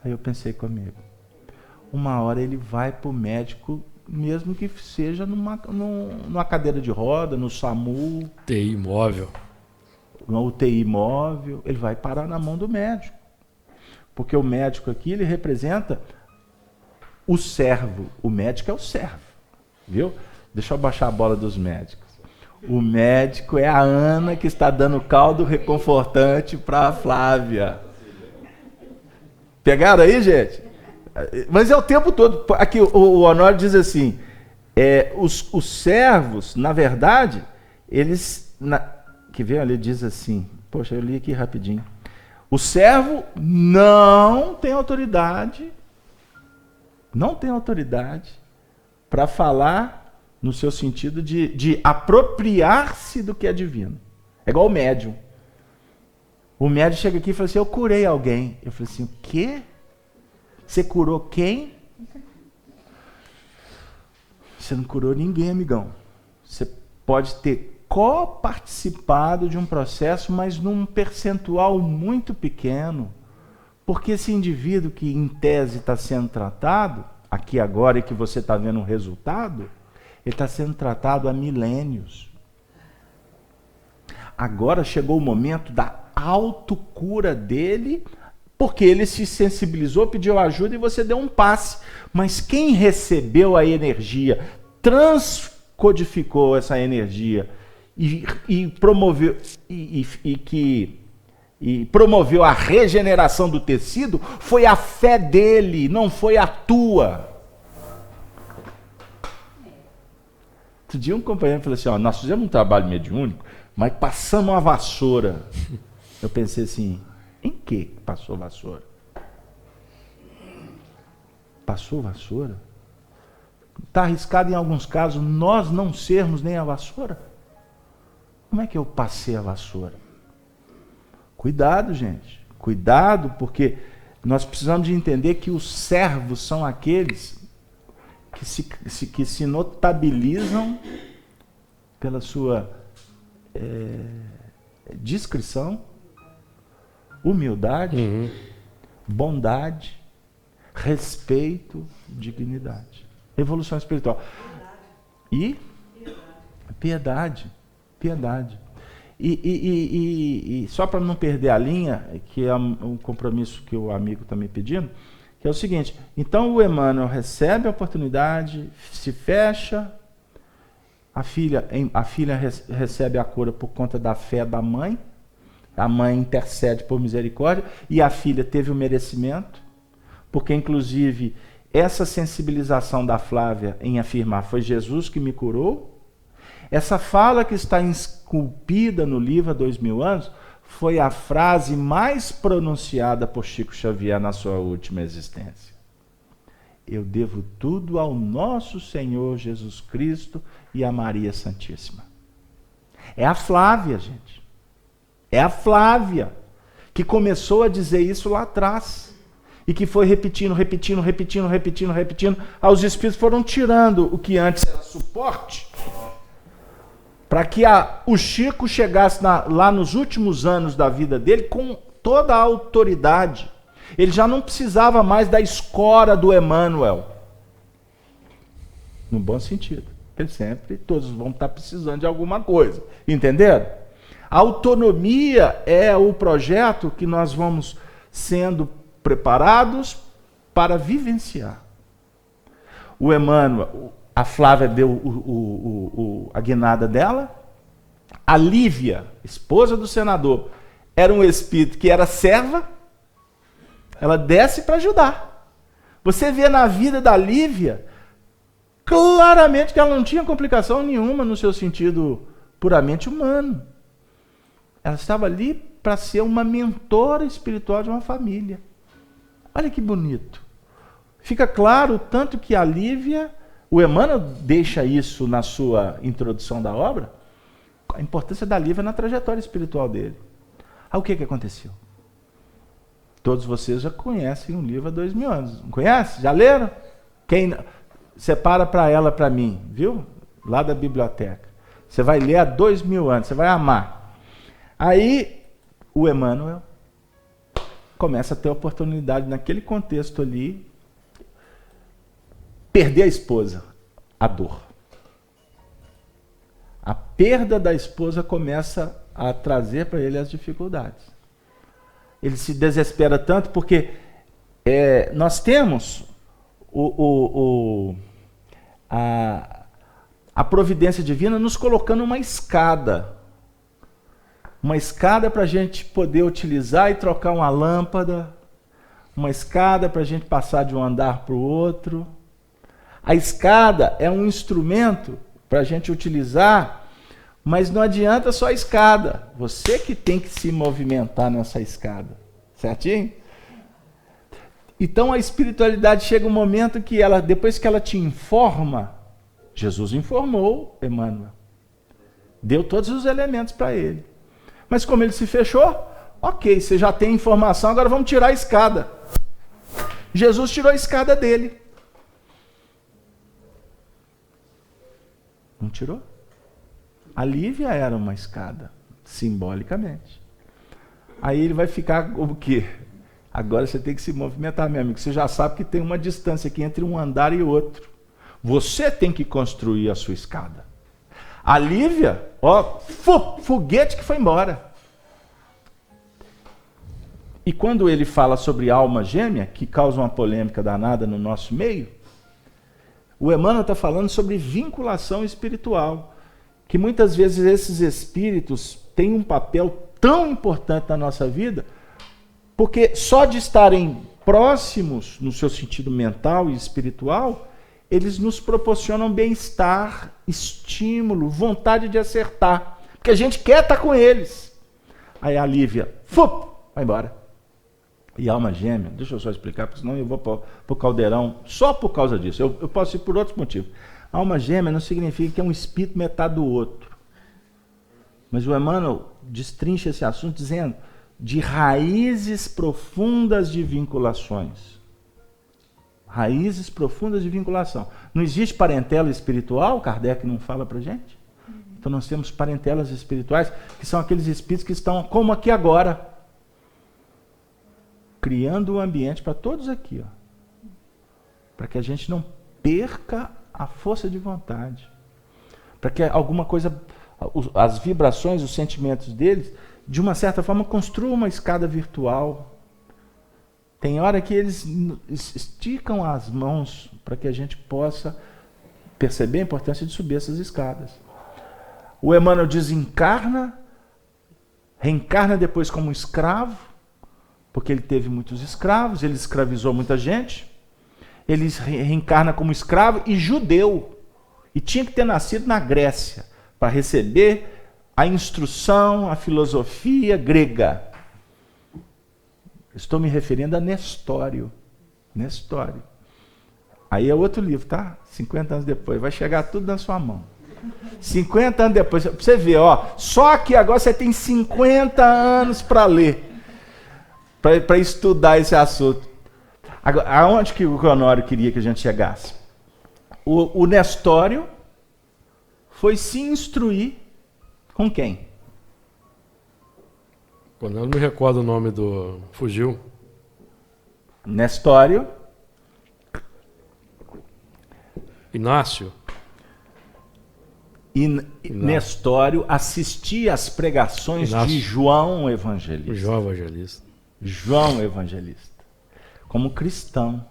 Aí eu pensei comigo, uma hora ele vai para o médico, mesmo que seja numa cadeira de roda, no SAMU, TI móvel, uma UTI móvel, ele vai parar na mão do médico. Porque o médico aqui, ele representa o servo. O médico é o servo, viu? Deixa eu baixar a bola dos médicos. O médico é a Ana que está dando caldo reconfortante para a Flávia. Pegaram aí, gente? Mas é o tempo todo. Aqui o Honório diz assim, os servos, na verdade, eles... que vem ali, diz assim, poxa, eu li aqui rapidinho. O servo não tem autoridade para falar no seu sentido de apropriar-se do que é divino. É igual o médium. O médium chega aqui e fala assim, eu curei alguém. Eu falei assim, o quê? Você curou quem? Você não curou ninguém, amigão. Você pode ter coparticipado de um processo, mas num percentual muito pequeno. Porque esse indivíduo que em tese está sendo tratado, aqui agora e que você está vendo um resultado, ele está sendo tratado há milênios. Agora chegou o momento da autocura dele, porque ele se sensibilizou, pediu ajuda e você deu um passe. Mas quem recebeu a energia, transcodificou essa energia e promoveu promoveu a regeneração do tecido, foi a fé dele, não foi a tua. Outro dia um companheiro falou assim, nós fizemos um trabalho mediúnico, mas passamos uma vassoura. Eu pensei assim, em que passou vassoura? Passou vassoura? Está arriscado em alguns casos nós não sermos nem a vassoura? Como é que eu passei a vassoura? Cuidado, gente. Cuidado, porque nós precisamos de entender que os servos são aqueles que se notabilizam pela sua discrição, humildade, bondade, respeito, dignidade. Evolução espiritual. E piedade. E só para não perder a linha, que é um compromisso que o amigo está me pedindo, que é o seguinte, então o Emmanuel recebe a oportunidade, se fecha, a filha recebe a cura por conta da fé da mãe, a mãe intercede por misericórdia, e a filha teve o merecimento, porque inclusive essa sensibilização da Flávia em afirmar, foi Jesus que me curou. Essa fala que está esculpida no livro há 2000 anos foi a frase mais pronunciada por Chico Xavier na sua última existência. Eu devo tudo ao nosso Senhor Jesus Cristo e a Maria Santíssima. É a Flávia, gente. É a Flávia que começou a dizer isso lá atrás. E que foi repetindo. Os espíritos foram tirando o que antes era suporte, para que o Chico chegasse lá nos últimos anos da vida dele com toda a autoridade. Ele já não precisava mais da escora do Emmanuel. No bom sentido. Todos vão estar precisando de alguma coisa. Entenderam? A autonomia é o projeto que nós vamos sendo preparados para vivenciar. O Emmanuel, a Flávia deu a guinada dela. A Lívia, esposa do senador, era um espírito que era serva. Ela desce para ajudar. Você vê na vida da Lívia claramente que ela não tinha complicação nenhuma no seu sentido puramente humano. Ela estava ali para ser uma mentora espiritual de uma família. Olha que bonito. Fica claro o tanto que a Lívia, o Emmanuel deixa isso na sua introdução da obra, a importância da Lívia na trajetória espiritual dele. Aí o que aconteceu? Todos vocês já conhecem o livro há 2000 anos. Não conhece? Já leram? Quem separa para ela, para mim, viu? Lá da biblioteca. Você vai ler há 2000 anos, você vai amar. Aí o Emmanuel começa a ter a oportunidade, naquele contexto ali, perder a esposa, a dor. A perda da esposa começa a trazer para ele as dificuldades. Ele se desespera tanto porque nós temos a providência divina nos colocando uma escada. Uma escada para a gente poder utilizar e trocar uma lâmpada. Uma escada para a gente passar de um andar para o outro. A escada é um instrumento para a gente utilizar, mas não adianta só a escada. Você que tem que se movimentar nessa escada. Certinho? Então a espiritualidade chega um momento que ela, depois que ela te informa, Jesus informou Emmanuel. Deu todos os elementos para ele. Mas como ele se fechou, ok, você já tem informação, agora vamos tirar a escada. Jesus tirou a escada dele. Não tirou? A Lívia era uma escada, simbolicamente. Aí ele vai ficar o quê? Agora você tem que se movimentar, meu amigo. Você já sabe que tem uma distância aqui entre um andar e outro. Você tem que construir a sua escada. A Lívia, ó, foguete que foi embora. E quando ele fala sobre alma gêmea, que causa uma polêmica danada no nosso meio, o Emmanuel está falando sobre vinculação espiritual. Que muitas vezes esses espíritos têm um papel tão importante na nossa vida, porque só de estarem próximos, no seu sentido mental e espiritual, eles nos proporcionam bem-estar, estímulo, vontade de acertar. Porque a gente quer estar com eles. Aí a Lívia, vai embora. E alma gêmea, deixa eu só explicar, porque senão eu vou para o caldeirão só por causa disso. Eu posso ir por outros motivos. Alma gêmea não significa que é um espírito metade do outro. Mas o Emmanuel destrincha esse assunto dizendo de raízes profundas de vinculações. Raízes profundas de vinculação. Não existe parentela espiritual? Kardec não fala para gente? Então nós temos parentelas espirituais, que são aqueles espíritos que estão como aqui agora, criando um ambiente para todos aqui, ó, para que a gente não perca a força de vontade, para que alguma coisa, as vibrações, os sentimentos deles, de uma certa forma, construam uma escada virtual. Tem hora que eles esticam as mãos para que a gente possa perceber a importância de subir essas escadas. O Emmanuel desencarna, reencarna depois como escravo, porque ele teve muitos escravos, ele escravizou muita gente. Ele reencarna como escravo e judeu. E tinha que ter nascido na Grécia para receber a instrução, a filosofia grega. Estou me referindo a Nestório. Nestório. Aí é outro livro, tá? 50 anos depois. Vai chegar tudo na sua mão. 50 anos depois. Pra você ver, ó. Só que agora você tem 50 anos para ler. Para estudar esse assunto. Agora, aonde que o Honório queria que a gente chegasse? O Nestório foi se instruir com quem? Quando eu não me recordo o nome do... Fugiu. Nestório. Inácio. Nestório assistia às pregações de João Evangelista. João Evangelista. João Evangelista. Como cristão.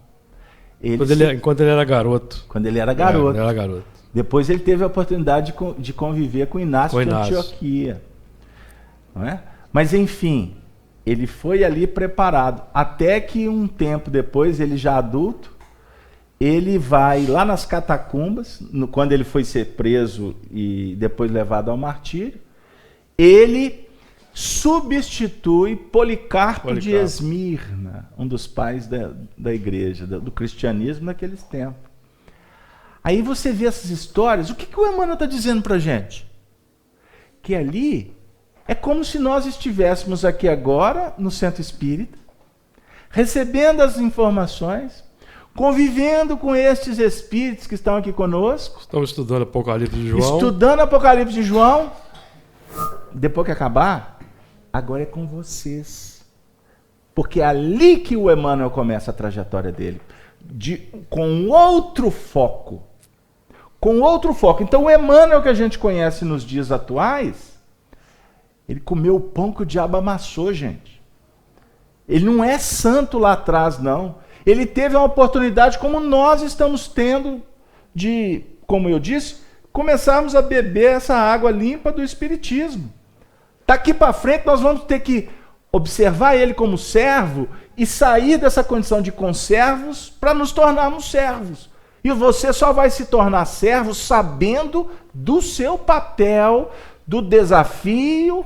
Enquanto ele era garoto. Quando ele era garoto. Ele era garoto. Depois ele teve a oportunidade de conviver com Inácio de Antioquia. Não é? Mas enfim, ele foi ali preparado. Até que um tempo depois, ele já adulto, ele vai lá nas catacumbas, quando ele foi ser preso e depois levado ao martírio, ele substitui Policarpo de Esmirna, um dos pais da igreja, do cristianismo naqueles tempos. Aí você vê essas histórias, o que o Emmanuel está dizendo para a gente? Que ali é como se nós estivéssemos aqui agora, no centro espírita, recebendo as informações, convivendo com estes espíritos que estão aqui conosco. Estamos estudando Apocalipse de João. Estudando Apocalipse de João. Depois que acabar, agora é com vocês. Porque é ali que o Emmanuel começa a trajetória dele. Com outro foco. Com outro foco. Então o Emmanuel que a gente conhece nos dias atuais, ele comeu o pão que o diabo amassou, gente. Ele não é santo lá atrás, não. Ele teve uma oportunidade, como nós estamos tendo, de, como eu disse, começarmos a beber essa água limpa do Espiritismo. Daqui para frente nós vamos ter que observar ele como servo e sair dessa condição de conservos para nos tornarmos servos. E você só vai se tornar servo sabendo do seu papel, do desafio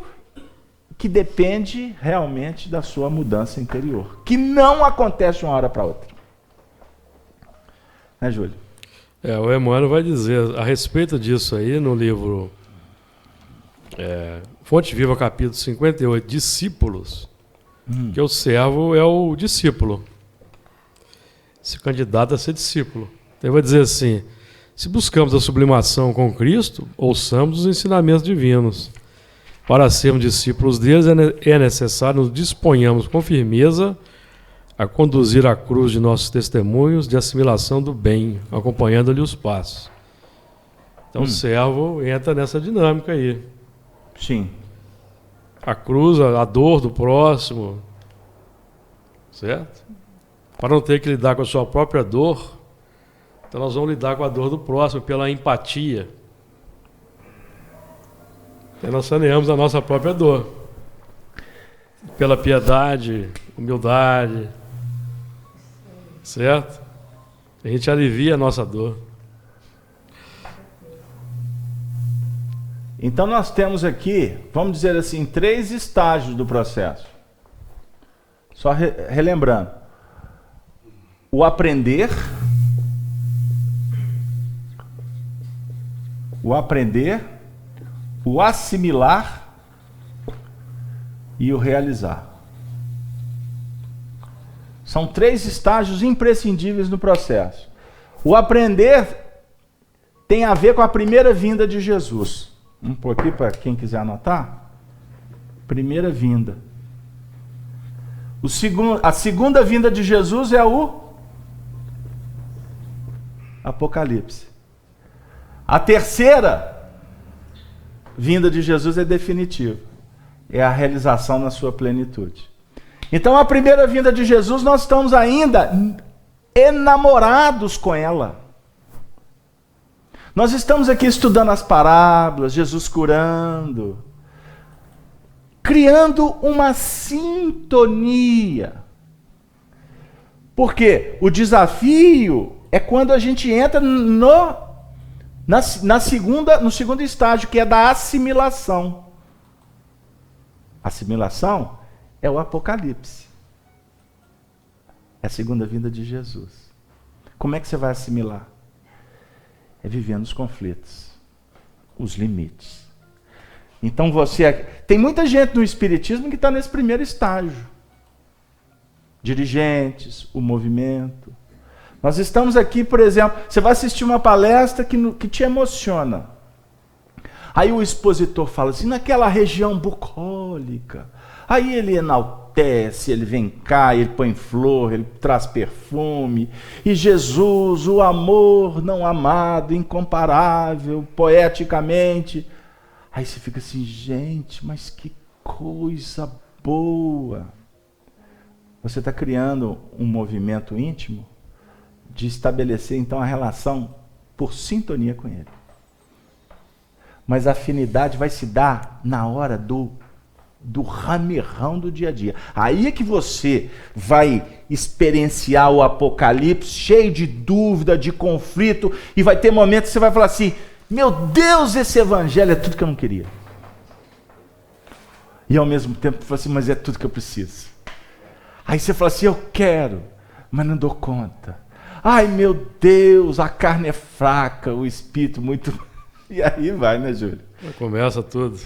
que depende realmente da sua mudança interior, que não acontece de uma hora para outra. Né, Júlio? O Emmanuel vai dizer a respeito disso aí no livro Fonte Viva, capítulo 58, discípulos, que o servo é o discípulo. Se candidata a ser discípulo. Então ele vai dizer assim: se buscamos a sublimação com Cristo, ouçamos os ensinamentos divinos. Para sermos discípulos deles, é necessário nos disponhamos com firmeza a conduzir a cruz de nossos testemunhos de assimilação do bem, acompanhando-lhe os passos. Então o servo entra nessa dinâmica aí. Sim. A cruz, a dor do próximo, certo? Para não ter que lidar com a sua própria dor, então nós vamos lidar com a dor do próximo pela empatia. E nós saneamos a nossa própria dor. Pela piedade, humildade, certo? A gente alivia a nossa dor. Então nós temos aqui, vamos dizer assim, 3 estágios do processo. Só relembrando. O aprender, o assimilar e o realizar. São 3 estágios imprescindíveis no processo. O aprender tem a ver com a primeira vinda de Jesus. Vamos pôr aqui para quem quiser anotar. Primeira vinda. A segunda vinda de Jesus é o Apocalipse. A terceira vinda de Jesus é definitiva. É a realização na sua plenitude. Então, a primeira vinda de Jesus, nós estamos ainda enamorados com ela. Nós estamos aqui estudando as parábolas, Jesus curando, criando uma sintonia. Porque o desafio é quando a gente entra no segundo estágio, que é da assimilação. Assimilação é o Apocalipse. É a segunda vinda de Jesus. Como é que você vai assimilar? É vivendo os conflitos, os limites. Então tem muita gente no Espiritismo que está nesse primeiro estágio. Dirigentes, o movimento. Nós estamos aqui, por exemplo, você vai assistir uma palestra que te emociona. Aí o expositor fala assim, naquela região bucólica. Aí ele enaltece, ele vem cá, ele põe flor, ele traz perfume. E Jesus, o amor não amado, incomparável, poeticamente. Aí você fica assim, gente, mas que coisa boa. Você está criando um movimento íntimo de estabelecer, então, a relação por sintonia com ele. Mas a afinidade vai se dar na hora do ramirrão do dia a dia. Aí é que você vai experienciar o Apocalipse cheio de dúvida, de conflito, e vai ter momentos que você vai falar assim, meu Deus, esse evangelho é tudo que eu não queria. E ao mesmo tempo você fala assim, mas é tudo que eu preciso. Aí você fala assim, eu quero, mas não dou conta. Ai meu Deus, a carne é fraca, o espírito muito... E aí vai, né, Júlio? Começa tudo.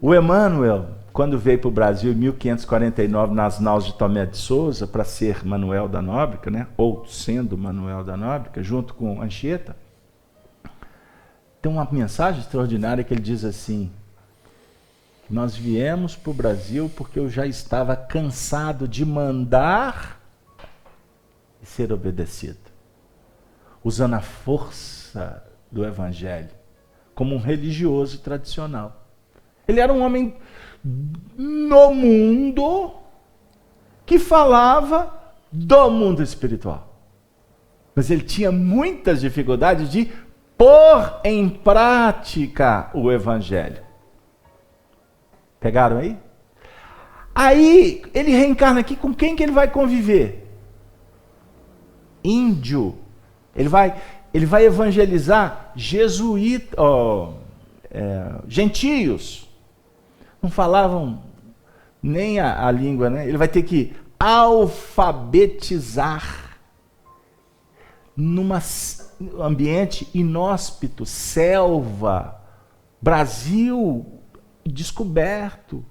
O Emmanuel, quando veio para o Brasil em 1549, nas naus de Tomé de Souza, para ser Manuel da Nóbrega, né? Ou sendo Manuel da Nóbrega, junto com Anchieta, tem uma mensagem extraordinária que ele diz assim, nós viemos para o Brasil porque eu já estava cansado de mandar e ser obedecido, usando a força do Evangelho como um religioso tradicional. Ele era um homem no mundo que falava do mundo espiritual, mas ele tinha muitas dificuldades de pôr em prática o Evangelho. Pegaram aí? Aí ele reencarna aqui, com quem que ele vai conviver? Índio. Ele vai evangelizar gentios. Não falavam nem a língua, né? Ele vai ter que alfabetizar num ambiente inóspito, selva, Brasil descoberto,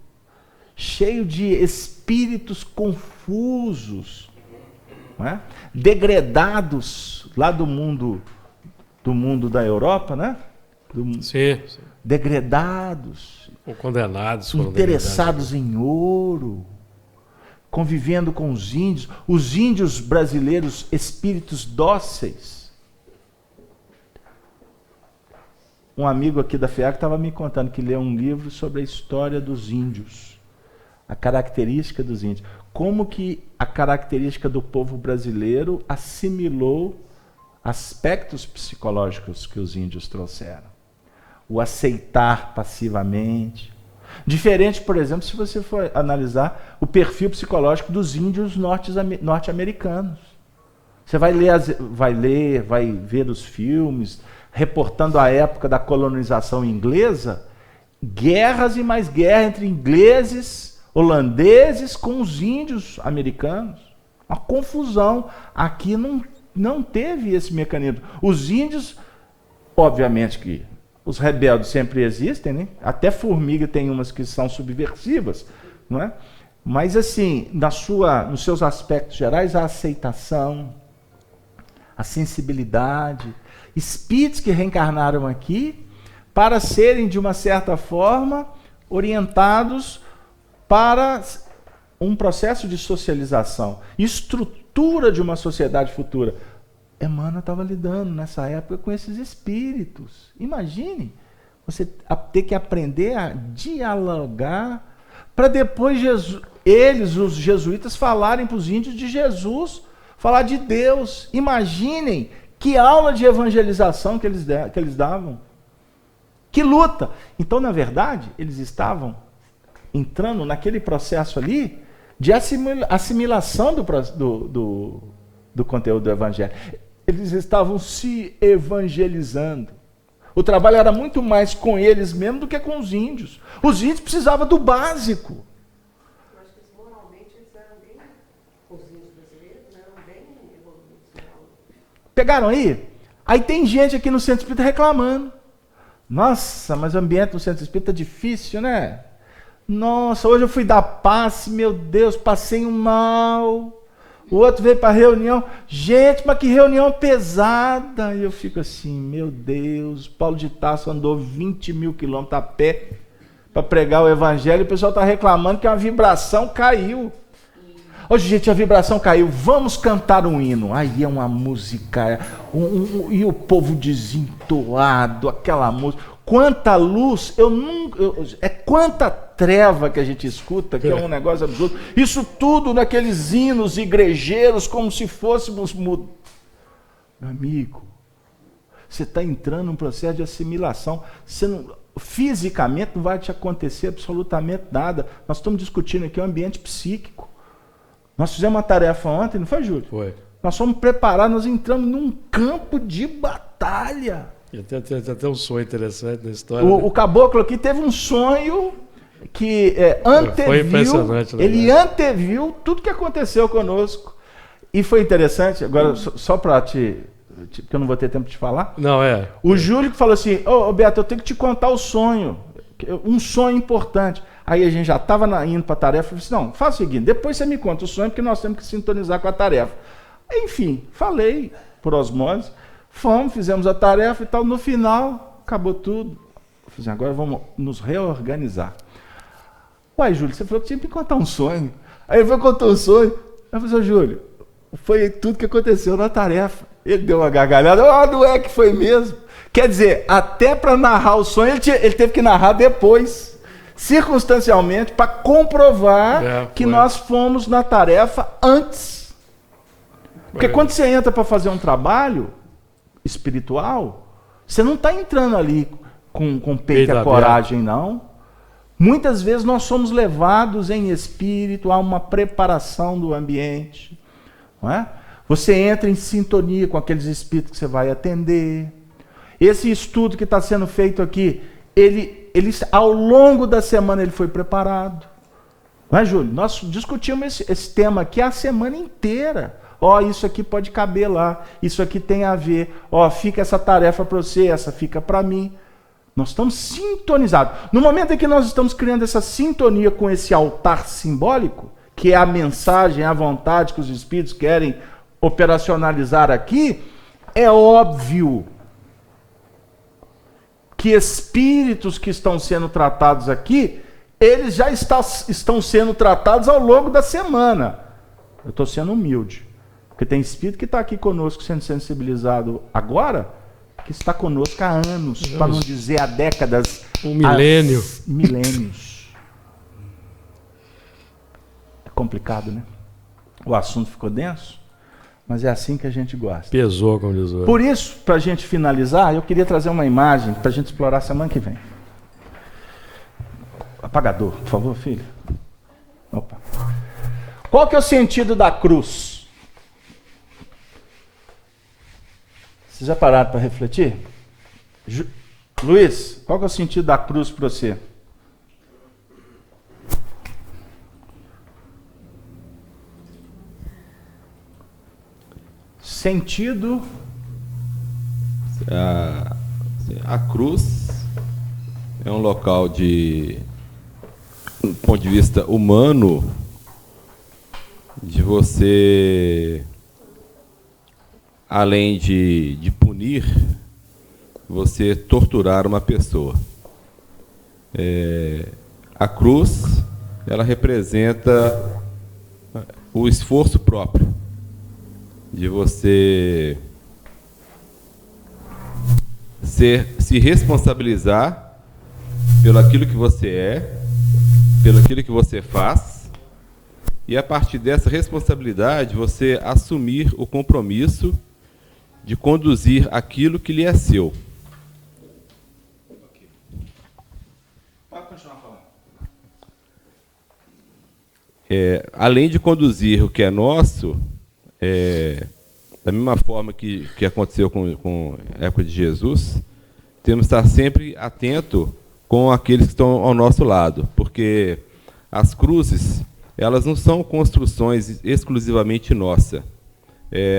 cheio de espíritos confusos, não é? Degredados lá do mundo da Europa, né? Sim. Degredados, Ou condenados. interessados em ouro, convivendo com os índios brasileiros, espíritos dóceis. Um amigo aqui da FEAC estava me contando que leu um livro sobre a história dos índios, a característica dos índios, como que a característica do povo brasileiro assimilou aspectos psicológicos que os índios trouxeram. O aceitar passivamente. Diferente, por exemplo, se você for analisar o perfil psicológico dos índios norte-americanos. Você vai ver os filmes, reportando a época da colonização inglesa, guerras e mais guerra entre ingleses, holandeses com os índios americanos. Uma confusão. Aqui não teve esse mecanismo. Os índios, obviamente que os rebeldes sempre existem, né? Até formiga tem umas que são subversivas, não é? Mas assim, nos seus aspectos gerais, a aceitação, a sensibilidade, espíritos que reencarnaram aqui para serem, de uma certa forma, orientados para um processo de socialização, estrutura de uma sociedade futura. Emmanuel estava lidando nessa época com esses espíritos. Imagine você ter que aprender a dialogar para depois os jesuítas, falarem para os índios de Jesus, falar de Deus. Imaginem que aula de evangelização que eles davam. Que luta! Então, na verdade, eles estavam entrando naquele processo ali de assimilação do conteúdo do Evangelho. Eles estavam se evangelizando. O trabalho era muito mais com eles mesmo do que com os índios. Os índios precisavam do básico. Eu acho que moralmente eles eram bem, os índios brasileiros eram bem evoluídos. Pegaram aí? Aí tem gente aqui no Centro Espírita reclamando. Nossa, mas o ambiente no Centro Espírita é difícil, né? Nossa, hoje eu fui dar passe, meu Deus, passei um mal. O outro veio para a reunião. Gente, mas que reunião pesada. E eu fico assim, meu Deus, Paulo de Tarso andou 20 mil quilômetros a pé para pregar o Evangelho. E o pessoal está reclamando que a vibração caiu. Hoje, gente, a vibração caiu. Vamos cantar um hino. Aí é uma música. E o povo desentoado, aquela música. Quanta luz, quanta treva que a gente escuta, que é um negócio absurdo. Isso tudo naqueles hinos igrejeiros, como se fôssemos mudos. Meu amigo, você está entrando num processo de assimilação. Fisicamente não vai te acontecer absolutamente nada. Nós estamos discutindo aqui o ambiente psíquico. Nós fizemos uma tarefa ontem, não foi, Júlio? Foi. Nós fomos preparados, nós entramos num campo de batalha. E tem até um sonho interessante na história. O caboclo aqui teve um sonho que anteviu, foi impressionante, né? Ele anteviu tudo que aconteceu conosco. E foi interessante, agora só para porque eu não vou ter tempo de te falar. Não, O Júlio que falou assim, ô Beto, eu tenho que te contar o sonho, um sonho importante. Aí a gente já estava indo para a tarefa, eu falei assim, não, faz o seguinte, depois você me conta o sonho, porque nós temos que sintonizar com a tarefa. Enfim, falei por osmose, fizemos a tarefa e tal, no final, acabou tudo. Eu falei assim, agora vamos nos reorganizar. Uai, Júlio, você falou que tinha que me contar um sonho. Aí ele foi contar um sonho. Eu falei, Júlio, foi tudo que aconteceu na tarefa. Ele deu uma gargalhada, não é que foi mesmo. Quer dizer, até para narrar o sonho, ele teve que narrar depois, circunstancialmente, para comprovar que nós fomos na tarefa antes. Porque quando você entra para fazer um trabalho espiritual, você não está entrando ali com peito e coragem, não. Muitas vezes nós somos levados em espírito a uma preparação do ambiente, não é? Você entra em sintonia com aqueles espíritos que você vai atender. Esse estudo que está sendo feito aqui, ele ao longo da semana ele foi preparado. Não é, Júlio? Nós discutimos esse tema aqui a semana inteira. Isso aqui pode caber lá, isso aqui tem a ver, fica essa tarefa para você, essa fica para mim. Nós estamos sintonizados. No momento em que nós estamos criando essa sintonia com esse altar simbólico, que é a mensagem, a vontade que os espíritos querem operacionalizar aqui, é óbvio que espíritos que estão sendo tratados aqui, eles já estão sendo tratados ao longo da semana. Eu estou sendo humilde, porque tem espírito que está aqui conosco sendo sensibilizado agora, que está conosco há anos, para não dizer há décadas. Um milênio. Milênios. É complicado, né? O assunto ficou denso, mas é assim que a gente gosta. Pesou, como diz o... Por isso, para a gente finalizar, eu queria trazer uma imagem para a gente explorar semana que vem. Apagador, por favor, filho. Opa. Qual que é o sentido da cruz? Vocês já pararam para refletir? Luiz, qual que é o sentido da cruz para você? Sentido... A cruz é um local de, do ponto de vista humano, de você, além de punir, você torturar uma pessoa. A cruz, ela representa o esforço próprio de você se responsabilizar pelo aquilo que você é, pelo aquilo que você faz, e a partir dessa responsabilidade você assumir o compromisso de conduzir aquilo que lhe é seu. Pode continuar falando. Além de conduzir o que é nosso, da mesma forma que aconteceu com a época de Jesus, temos que estar sempre atento com aqueles que estão ao nosso lado, porque as cruzes, elas não são construções exclusivamente nossas.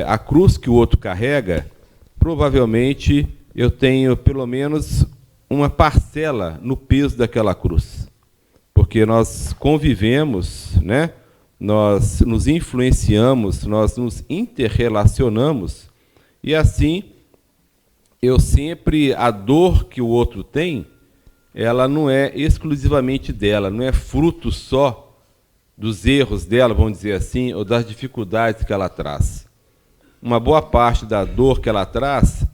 A cruz que o outro carrega, provavelmente eu tenho pelo menos uma parcela no peso daquela cruz, porque nós convivemos, né? Nós nos influenciamos, nós nos interrelacionamos, e assim, a dor que o outro tem, ela não é exclusivamente dela, não é fruto só dos erros dela, vamos dizer assim, ou das dificuldades que ela traz. Uma boa parte da dor que ela traz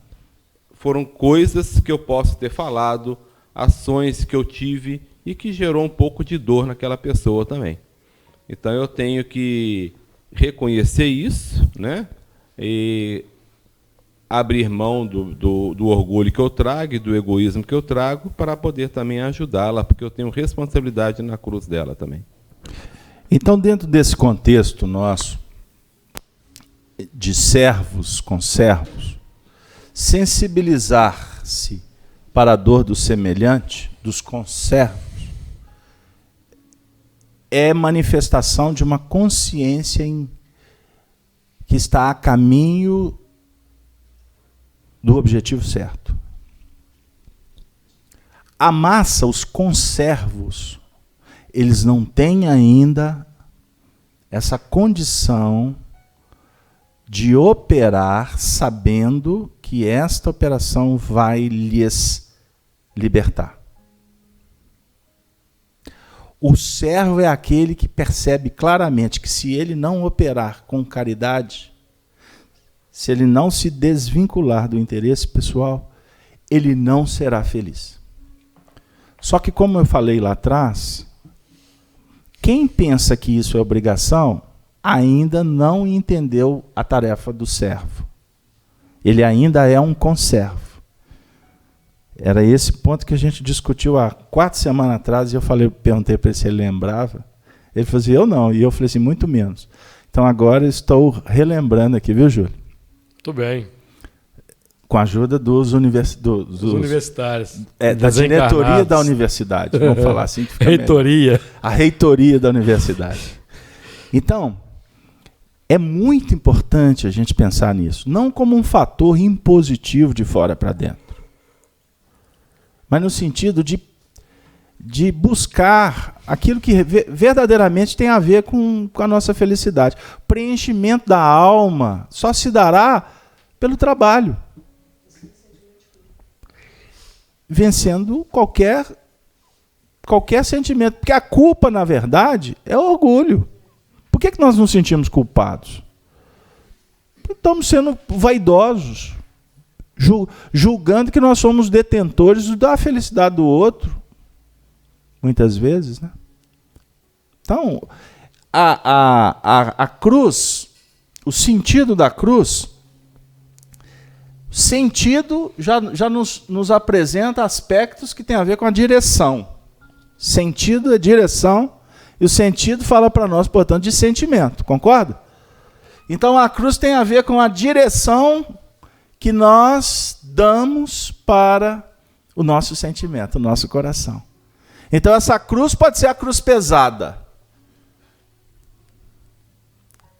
foram coisas que eu posso ter falado, ações que eu tive e que gerou um pouco de dor naquela pessoa também. Então eu tenho que reconhecer isso, né? E abrir mão do orgulho que eu trago e do egoísmo que eu trago para poder também ajudá-la, porque eu tenho responsabilidade na cruz dela também. Então, dentro desse contexto nosso, de servos com servos, sensibilizar-se para a dor do semelhante, dos conservos, é manifestação de uma consciência que está a caminho do objetivo certo. A massa, os conservos, eles não têm ainda essa condição de operar sabendo que esta operação vai lhes libertar. O servo é aquele que percebe claramente que se ele não operar com caridade, se ele não se desvincular do interesse pessoal, ele não será feliz. Só que, como eu falei lá atrás, quem pensa que isso é obrigação, ainda não entendeu a tarefa do servo. Ele ainda é um conservo. Era esse ponto que a gente discutiu há 4 semanas atrás, e eu perguntei para ele se ele lembrava. Ele falou assim, eu não. E eu falei assim, muito menos. Então agora estou relembrando aqui, viu, Júlio? Muito bem. Com a ajuda dos universitários. Da diretoria da universidade, vamos falar assim. Que fica reitoria. melhor. A reitoria da universidade. Então, é muito importante a gente pensar nisso. Não como um fator impositivo de fora para dentro, mas no sentido de buscar aquilo que verdadeiramente tem a ver com a nossa felicidade. Preenchimento da alma só se dará pelo trabalho. Vencendo qualquer sentimento. Porque a culpa, na verdade, é orgulho. Por que nós nos sentimos culpados? Estamos sendo vaidosos, julgando que nós somos detentores da felicidade do outro. Muitas vezes, né? Então, a cruz, o sentido da cruz, sentido já nos apresenta aspectos que têm a ver com a direção. Sentido é direção, e o sentido fala para nós, portanto, de sentimento, concorda? Então a cruz tem a ver com a direção que nós damos para o nosso sentimento, o nosso coração. Então essa cruz pode ser a cruz pesada.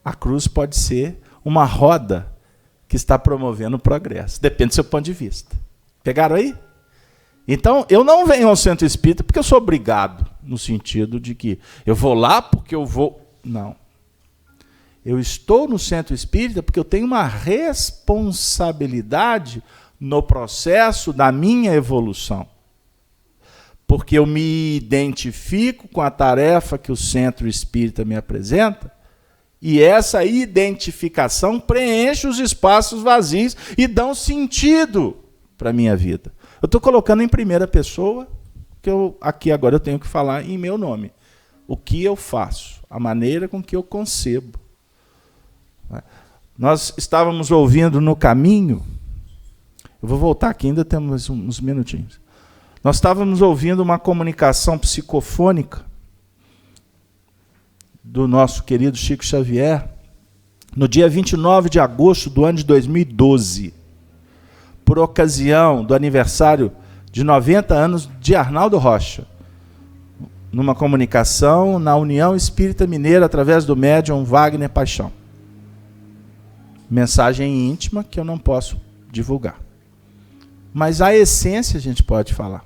A cruz pode ser uma roda que está promovendo o progresso. Depende do seu ponto de vista. Pegaram aí? Então, eu não venho ao centro espírita porque eu sou obrigado, no sentido de que eu vou lá porque eu vou... Não. Eu estou no centro espírita porque eu tenho uma responsabilidade no processo da minha evolução. Porque eu me identifico com a tarefa que o centro espírita me apresenta, e essa identificação preenche os espaços vazios e dá um sentido para a minha vida. Eu estou colocando em primeira pessoa, que aqui agora eu tenho que falar em meu nome. O que eu faço, a maneira com que eu concebo. Nós estávamos ouvindo no caminho, eu vou voltar aqui, ainda temos uns minutinhos. Nós estávamos ouvindo uma comunicação psicofônica do nosso querido Chico Xavier, no dia 29 de agosto do ano de 2012, por ocasião do aniversário de 90 anos de Arnaldo Rocha, numa comunicação na União Espírita Mineira, através do médium Wagner Paixão. Mensagem íntima que eu não posso divulgar. Mas a essência a gente pode falar.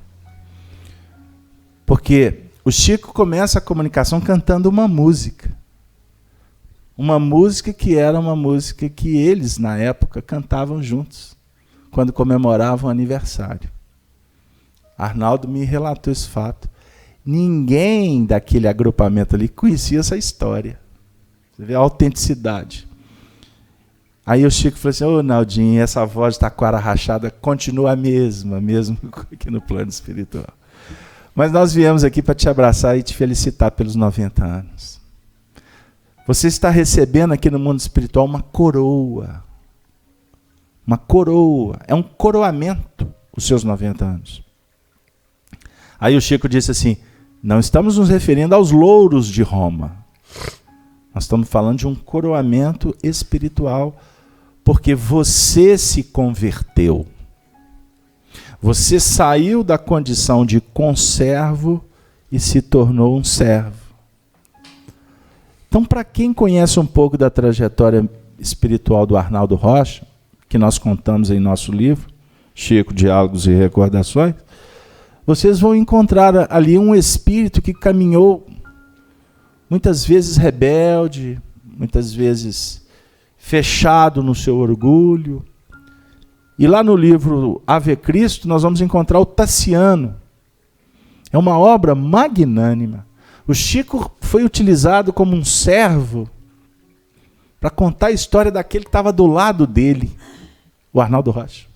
Porque o Chico começa a comunicação cantando uma música. Uma música que era uma música que eles, na época, cantavam juntos, quando comemoravam o aniversário. Arnaldo me relatou esse fato. Ninguém daquele agrupamento ali conhecia essa história. Você vê a autenticidade. Aí o Chico falou assim, ô Naldinho, essa voz de taquara rachada continua a mesma, mesmo aqui no plano espiritual. Mas nós viemos aqui para te abraçar e te felicitar pelos 90 anos. Você está recebendo aqui no mundo espiritual uma coroa. Uma coroa. É um coroamento, os seus 90 anos. Aí o Chico disse assim, não estamos nos referindo aos louros de Roma. Nós estamos falando de um coroamento espiritual, porque você se converteu. Você saiu da condição de conservo e se tornou um servo. Então, para quem conhece um pouco da trajetória espiritual do Arnaldo Rocha, que nós contamos em nosso livro, Chico, Diálogos e Recordações, vocês vão encontrar ali um espírito que caminhou muitas vezes rebelde, muitas vezes fechado no seu orgulho. E lá no livro Ave Cristo nós vamos encontrar o Tassiano. É uma obra magnânima. O Chico foi utilizado como um servo para contar a história daquele que estava do lado dele, o Arnaldo Rocha.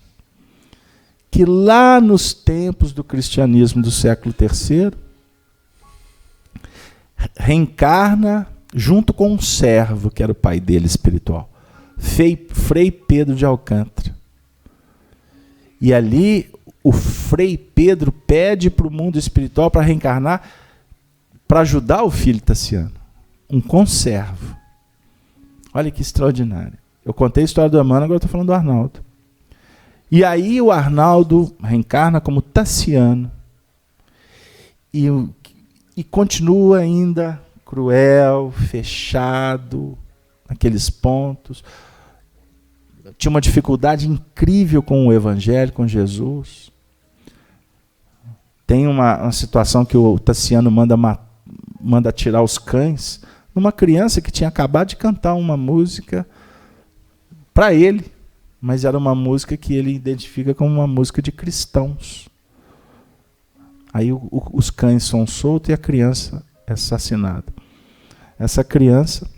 Que lá nos tempos do cristianismo do século III, reencarna junto com um servo, que era o pai dele espiritual, Frei Pedro de Alcântara. E ali o Frei Pedro pede para o mundo espiritual para reencarnar, para ajudar o filho Tassiano, um conservo. Olha que extraordinário. Eu contei a história do Emmanuel, agora estou falando do Arnaldo. E aí o Arnaldo reencarna como Tassiano e continua ainda cruel, fechado, naqueles pontos. Tinha uma dificuldade incrível com o Evangelho, com Jesus. Tem uma situação que o Tassiano manda tirar os cães numa criança que tinha acabado de cantar uma música para ele, mas era uma música que ele identifica como uma música de cristãos. Aí os cães são soltos e a criança é assassinada. Essa criança,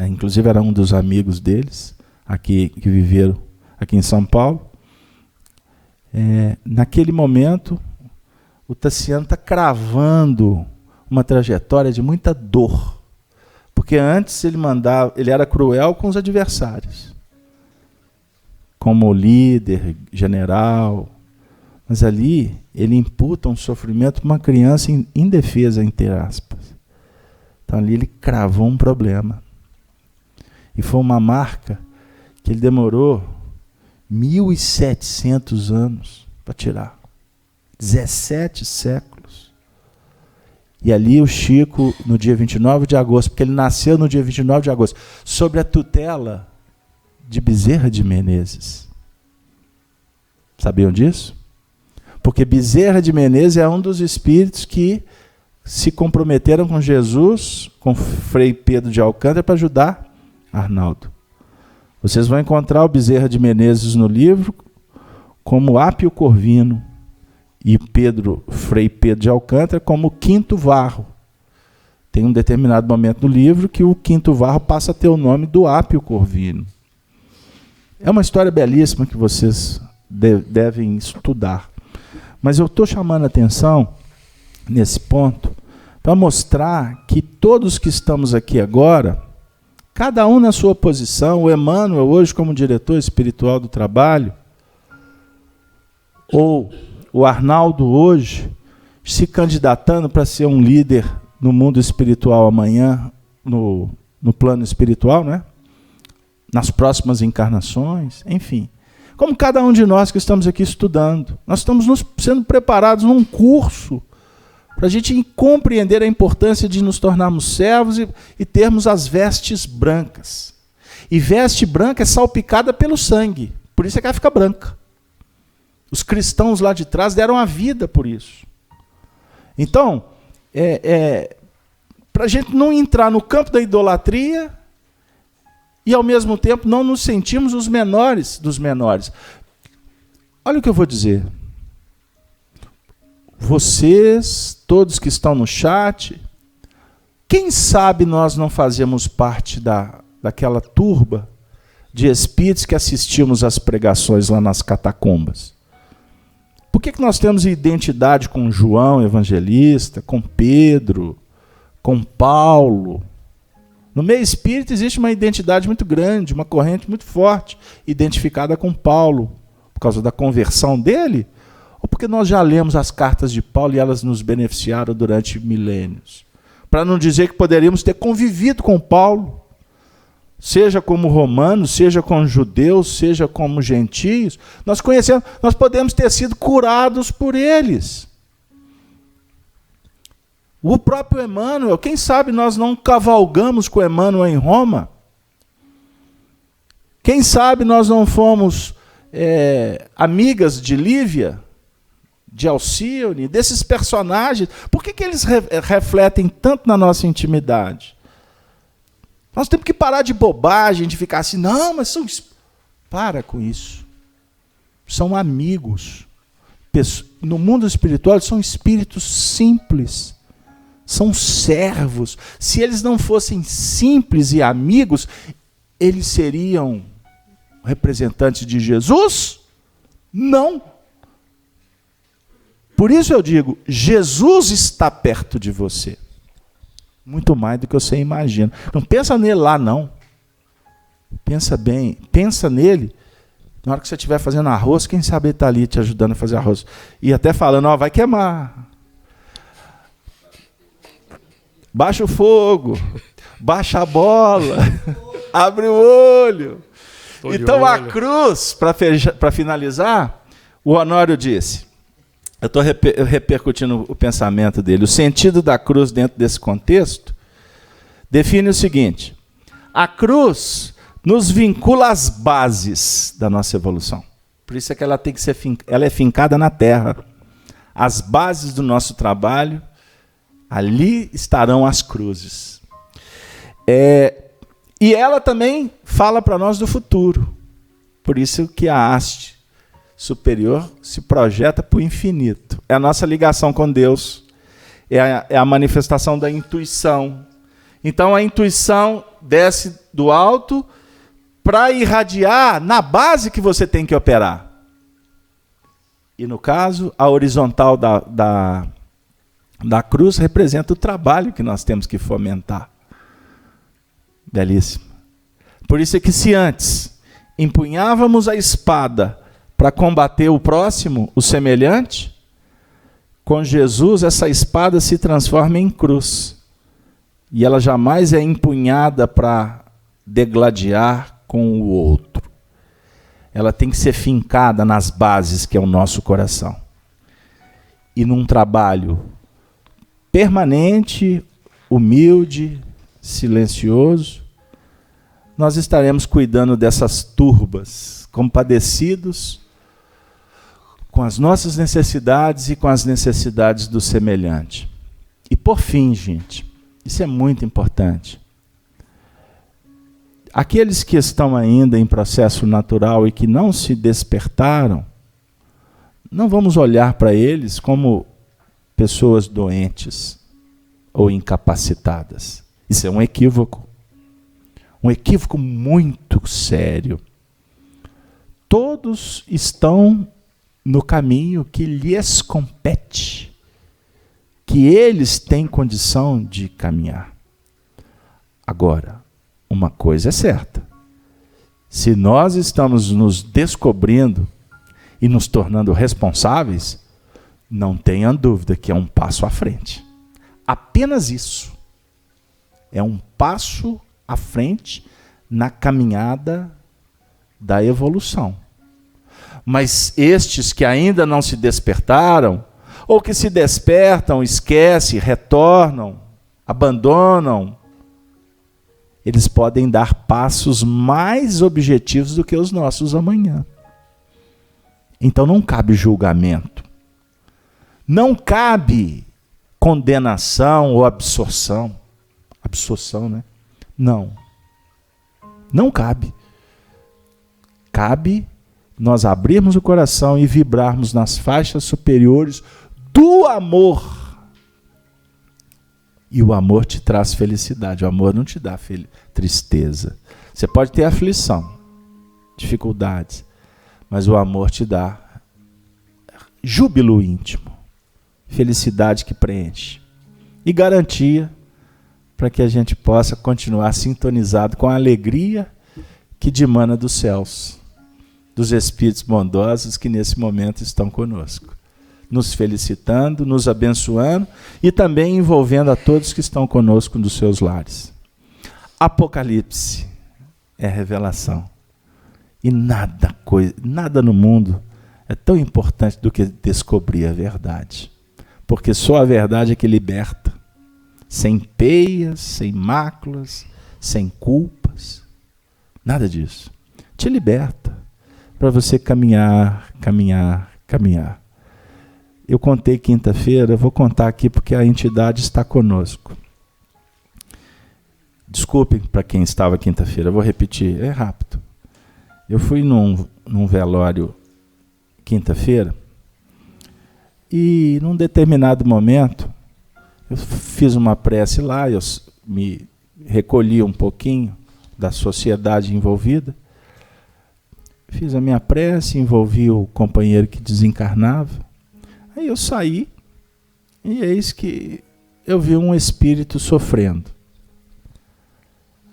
inclusive era um dos amigos deles, aqui que viveram aqui em São Paulo. Naquele momento, o Tassiano está cravando uma trajetória de muita dor, porque antes ele era cruel com os adversários, como líder, general, mas ali ele imputa um sofrimento para uma criança indefesa, entre aspas. Então ali ele cravou um problema. E foi uma marca que ele demorou 1.700 anos para tirar. 17 séculos. E ali o Chico, no dia 29 de agosto, porque ele nasceu no dia 29 de agosto, sob a tutela de Bezerra de Menezes. Sabiam disso? Porque Bezerra de Menezes é um dos espíritos que se comprometeram com Jesus, com Frei Pedro de Alcântara, para ajudar Arnaldo. Vocês vão encontrar o Bezerra de Menezes no livro como Apio Corvino e Frei Pedro de Alcântara como Quinto Varro. Tem um determinado momento no livro que o Quinto Varro passa a ter o nome do Apio Corvino. É uma história belíssima que vocês devem estudar. Mas eu estou chamando a atenção nesse ponto para mostrar que todos que estamos aqui agora, cada um na sua posição, o Emmanuel hoje como diretor espiritual do trabalho, ou o Arnaldo hoje se candidatando para ser um líder no mundo espiritual amanhã, no plano espiritual, né? Nas próximas encarnações, enfim. Como cada um de nós que estamos aqui estudando. Nós estamos sendo preparados num curso para a gente compreender a importância de nos tornarmos servos e termos as vestes brancas. E veste branca é salpicada pelo sangue, por isso é que ela fica branca. Os cristãos lá de trás deram a vida por isso. Então, para a gente não entrar no campo da idolatria e, ao mesmo tempo, não nos sentirmos os menores dos menores. Olha o que eu vou dizer. Vocês, todos que estão no chat, quem sabe nós não fazemos parte daquela turba de espíritos que assistimos às pregações lá nas catacumbas? Por que nós temos identidade com João Evangelista, com Pedro, com Paulo? No meio espírita existe uma identidade muito grande, uma corrente muito forte, identificada com Paulo, por causa da conversão dele, ou porque nós já lemos as cartas de Paulo e elas nos beneficiaram durante milênios? Para não dizer que poderíamos ter convivido com Paulo, seja como romanos, seja como judeus, seja como gentios, nós conhecemos, nós podemos ter sido curados por eles. O próprio Emmanuel, quem sabe nós não cavalgamos com Emmanuel em Roma? Quem sabe nós não fomos amigas de Lívia, de Alcione, desses personagens? Por que eles refletem tanto na nossa intimidade? Nós temos que parar de bobagem, de ficar assim, não, mas são... Para com isso. São amigos. No mundo espiritual, são espíritos simples. São servos. Se eles não fossem simples e amigos, eles seriam representantes de Jesus? Não. Por isso eu digo, Jesus está perto de você. Muito mais do que você imagina. Não pensa nele lá, não. Pensa bem. Pensa nele. Na hora que você estiver fazendo arroz, quem sabe ele está ali te ajudando a fazer arroz. E até falando, ó, vai queimar. Baixa o fogo. Baixa a bola. Abre o olho. Então a cruz, para finalizar, o Honório disse... Eu estou repercutindo o pensamento dele. O sentido da cruz dentro desse contexto define o seguinte: a cruz nos vincula às bases da nossa evolução. Por isso é que ela tem que ser ela é fincada na terra. as bases do nosso trabalho, ali estarão as cruzes. E ela também fala para nós do futuro. Por isso que a haste superior se projeta para o infinito. É a nossa ligação com Deus. É a manifestação da intuição. Então a intuição desce do alto para irradiar na base que você tem que operar. E no caso, a horizontal da cruz representa o trabalho que nós temos que fomentar. Belíssimo. Por isso é que se antes empunhávamos a espada para combater o próximo, o semelhante, com Jesus essa espada se transforma em cruz. E ela jamais é empunhada para degladiar com o outro. Ela tem que ser fincada nas bases que é o nosso coração. E num trabalho permanente, humilde, silencioso, nós estaremos cuidando dessas turbas, compadecidos com as nossas necessidades e com as necessidades do semelhante. E por fim, gente, isso é muito importante. Aqueles que estão ainda em processo natural e que não se despertaram, não vamos olhar para eles como pessoas doentes ou incapacitadas. Isso é um equívoco. Um equívoco muito sério. Todos estão no caminho que lhes compete, que eles têm condição de caminhar. Agora, uma coisa é certa. Se nós estamos nos descobrindo e nos tornando responsáveis, não tenha dúvida que é um passo à frente. Apenas isso. É um passo à frente na caminhada da evolução. Mas estes que ainda não se despertaram, ou que se despertam, esquecem, retornam, abandonam, eles podem dar passos mais objetivos do que os nossos amanhã. Então não cabe julgamento. Não cabe condenação ou absorção. Absorção, né? Não. Não cabe. Cabe nós abrirmos o coração e vibrarmos nas faixas superiores do amor. E o amor te traz felicidade. O amor não te dá tristeza. Você pode ter aflição, dificuldades, mas o amor te dá júbilo íntimo, felicidade que preenche e garantia para que a gente possa continuar sintonizado com a alegria que dimana dos céus, dos espíritos bondosos que nesse momento estão conosco, nos felicitando, nos abençoando e também envolvendo a todos que estão conosco nos seus lares. Apocalipse é revelação. E nada no mundo é tão importante do que descobrir a verdade. Porque só a verdade é que liberta. Sem peias, sem máculas, sem culpas. Nada disso. Te liberta para você caminhar. Eu contei quinta-feira, vou contar aqui porque a entidade está conosco. Desculpem para quem estava quinta-feira, eu vou repetir, é rápido. Eu fui num velório quinta-feira e num determinado momento eu fiz uma prece lá, eu me recolhi um pouquinho da sociedade envolvida, fiz a minha prece, envolvi o companheiro que desencarnava, aí eu saí e eis que eu vi um espírito sofrendo.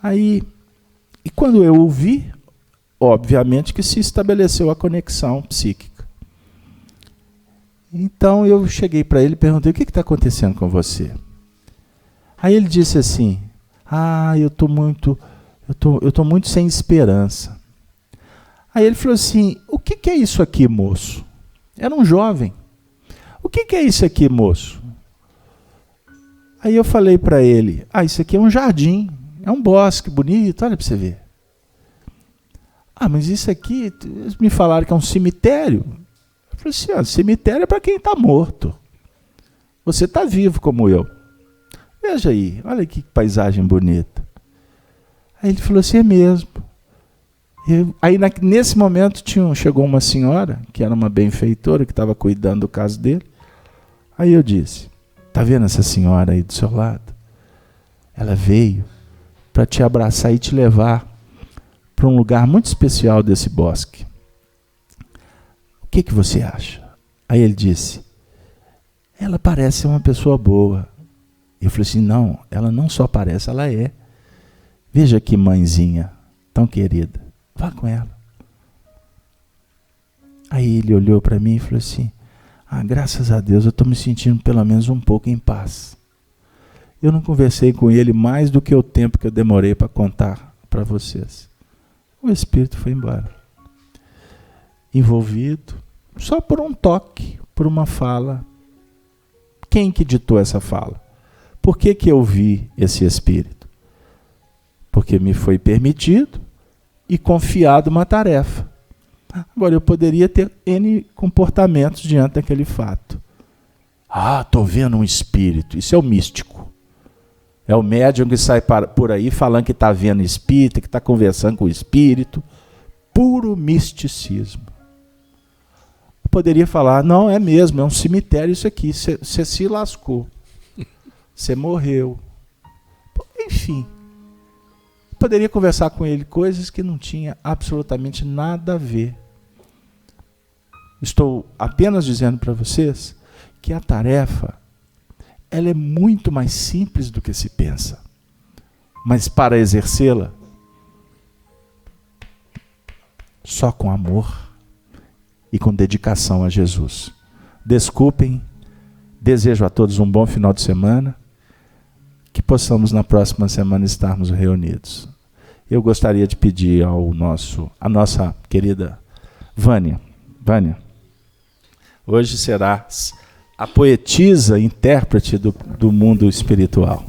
Aí, e quando eu o vi, obviamente que se estabeleceu a conexão psíquica. Então eu cheguei para ele e perguntei, o que está acontecendo com você? Aí ele disse assim, eu estou muito sem esperança. Aí ele falou assim, o que é isso aqui, moço? Era um jovem. O que é isso aqui, moço? Aí eu falei para ele, isso aqui é um jardim, é um bosque bonito, olha para você ver. Mas isso aqui, eles me falaram que é um cemitério. Eu falei assim, cemitério é para quem está morto. Você está vivo como eu. Veja aí, olha que paisagem bonita. Aí ele falou assim, é mesmo. Aí nesse momento chegou uma senhora, que era uma benfeitora, que estava cuidando do caso dele. Aí eu disse, está vendo essa senhora aí do seu lado? Ela veio para te abraçar e te levar para um lugar muito especial desse bosque. O que você acha? Aí ele disse, ela parece uma pessoa boa. Eu falei assim, não, ela não só parece, ela é. Veja que mãezinha tão querida. Vá com ela. Aí ele olhou para mim e falou assim, graças a Deus eu estou me sentindo pelo menos um pouco em paz. Eu não conversei com ele mais do que o tempo que eu demorei para contar para vocês. O espírito foi embora. Envolvido, só por um toque, por uma fala. Quem que ditou essa fala? Por que eu vi esse espírito? Porque me foi permitido e confiado uma tarefa. Agora, eu poderia ter N comportamentos diante daquele fato. Estou vendo um espírito. Isso é o místico. É o médium que sai por aí falando que está vendo espírito, que está conversando com o espírito. Puro misticismo. Eu poderia falar, não, é mesmo, é um cemitério isso aqui. Você se lascou. Você morreu. Enfim. Poderia conversar com ele coisas que não tinha absolutamente nada a ver. Estou apenas dizendo para vocês que a tarefa ela é muito mais simples do que se pensa. Mas para exercê-la, só com amor e com dedicação a Jesus. Desculpem, desejo a todos um bom final de semana, que possamos na próxima semana estarmos reunidos. Eu gostaria de pedir a nossa querida Vânia, hoje será a poetisa intérprete do mundo espiritual.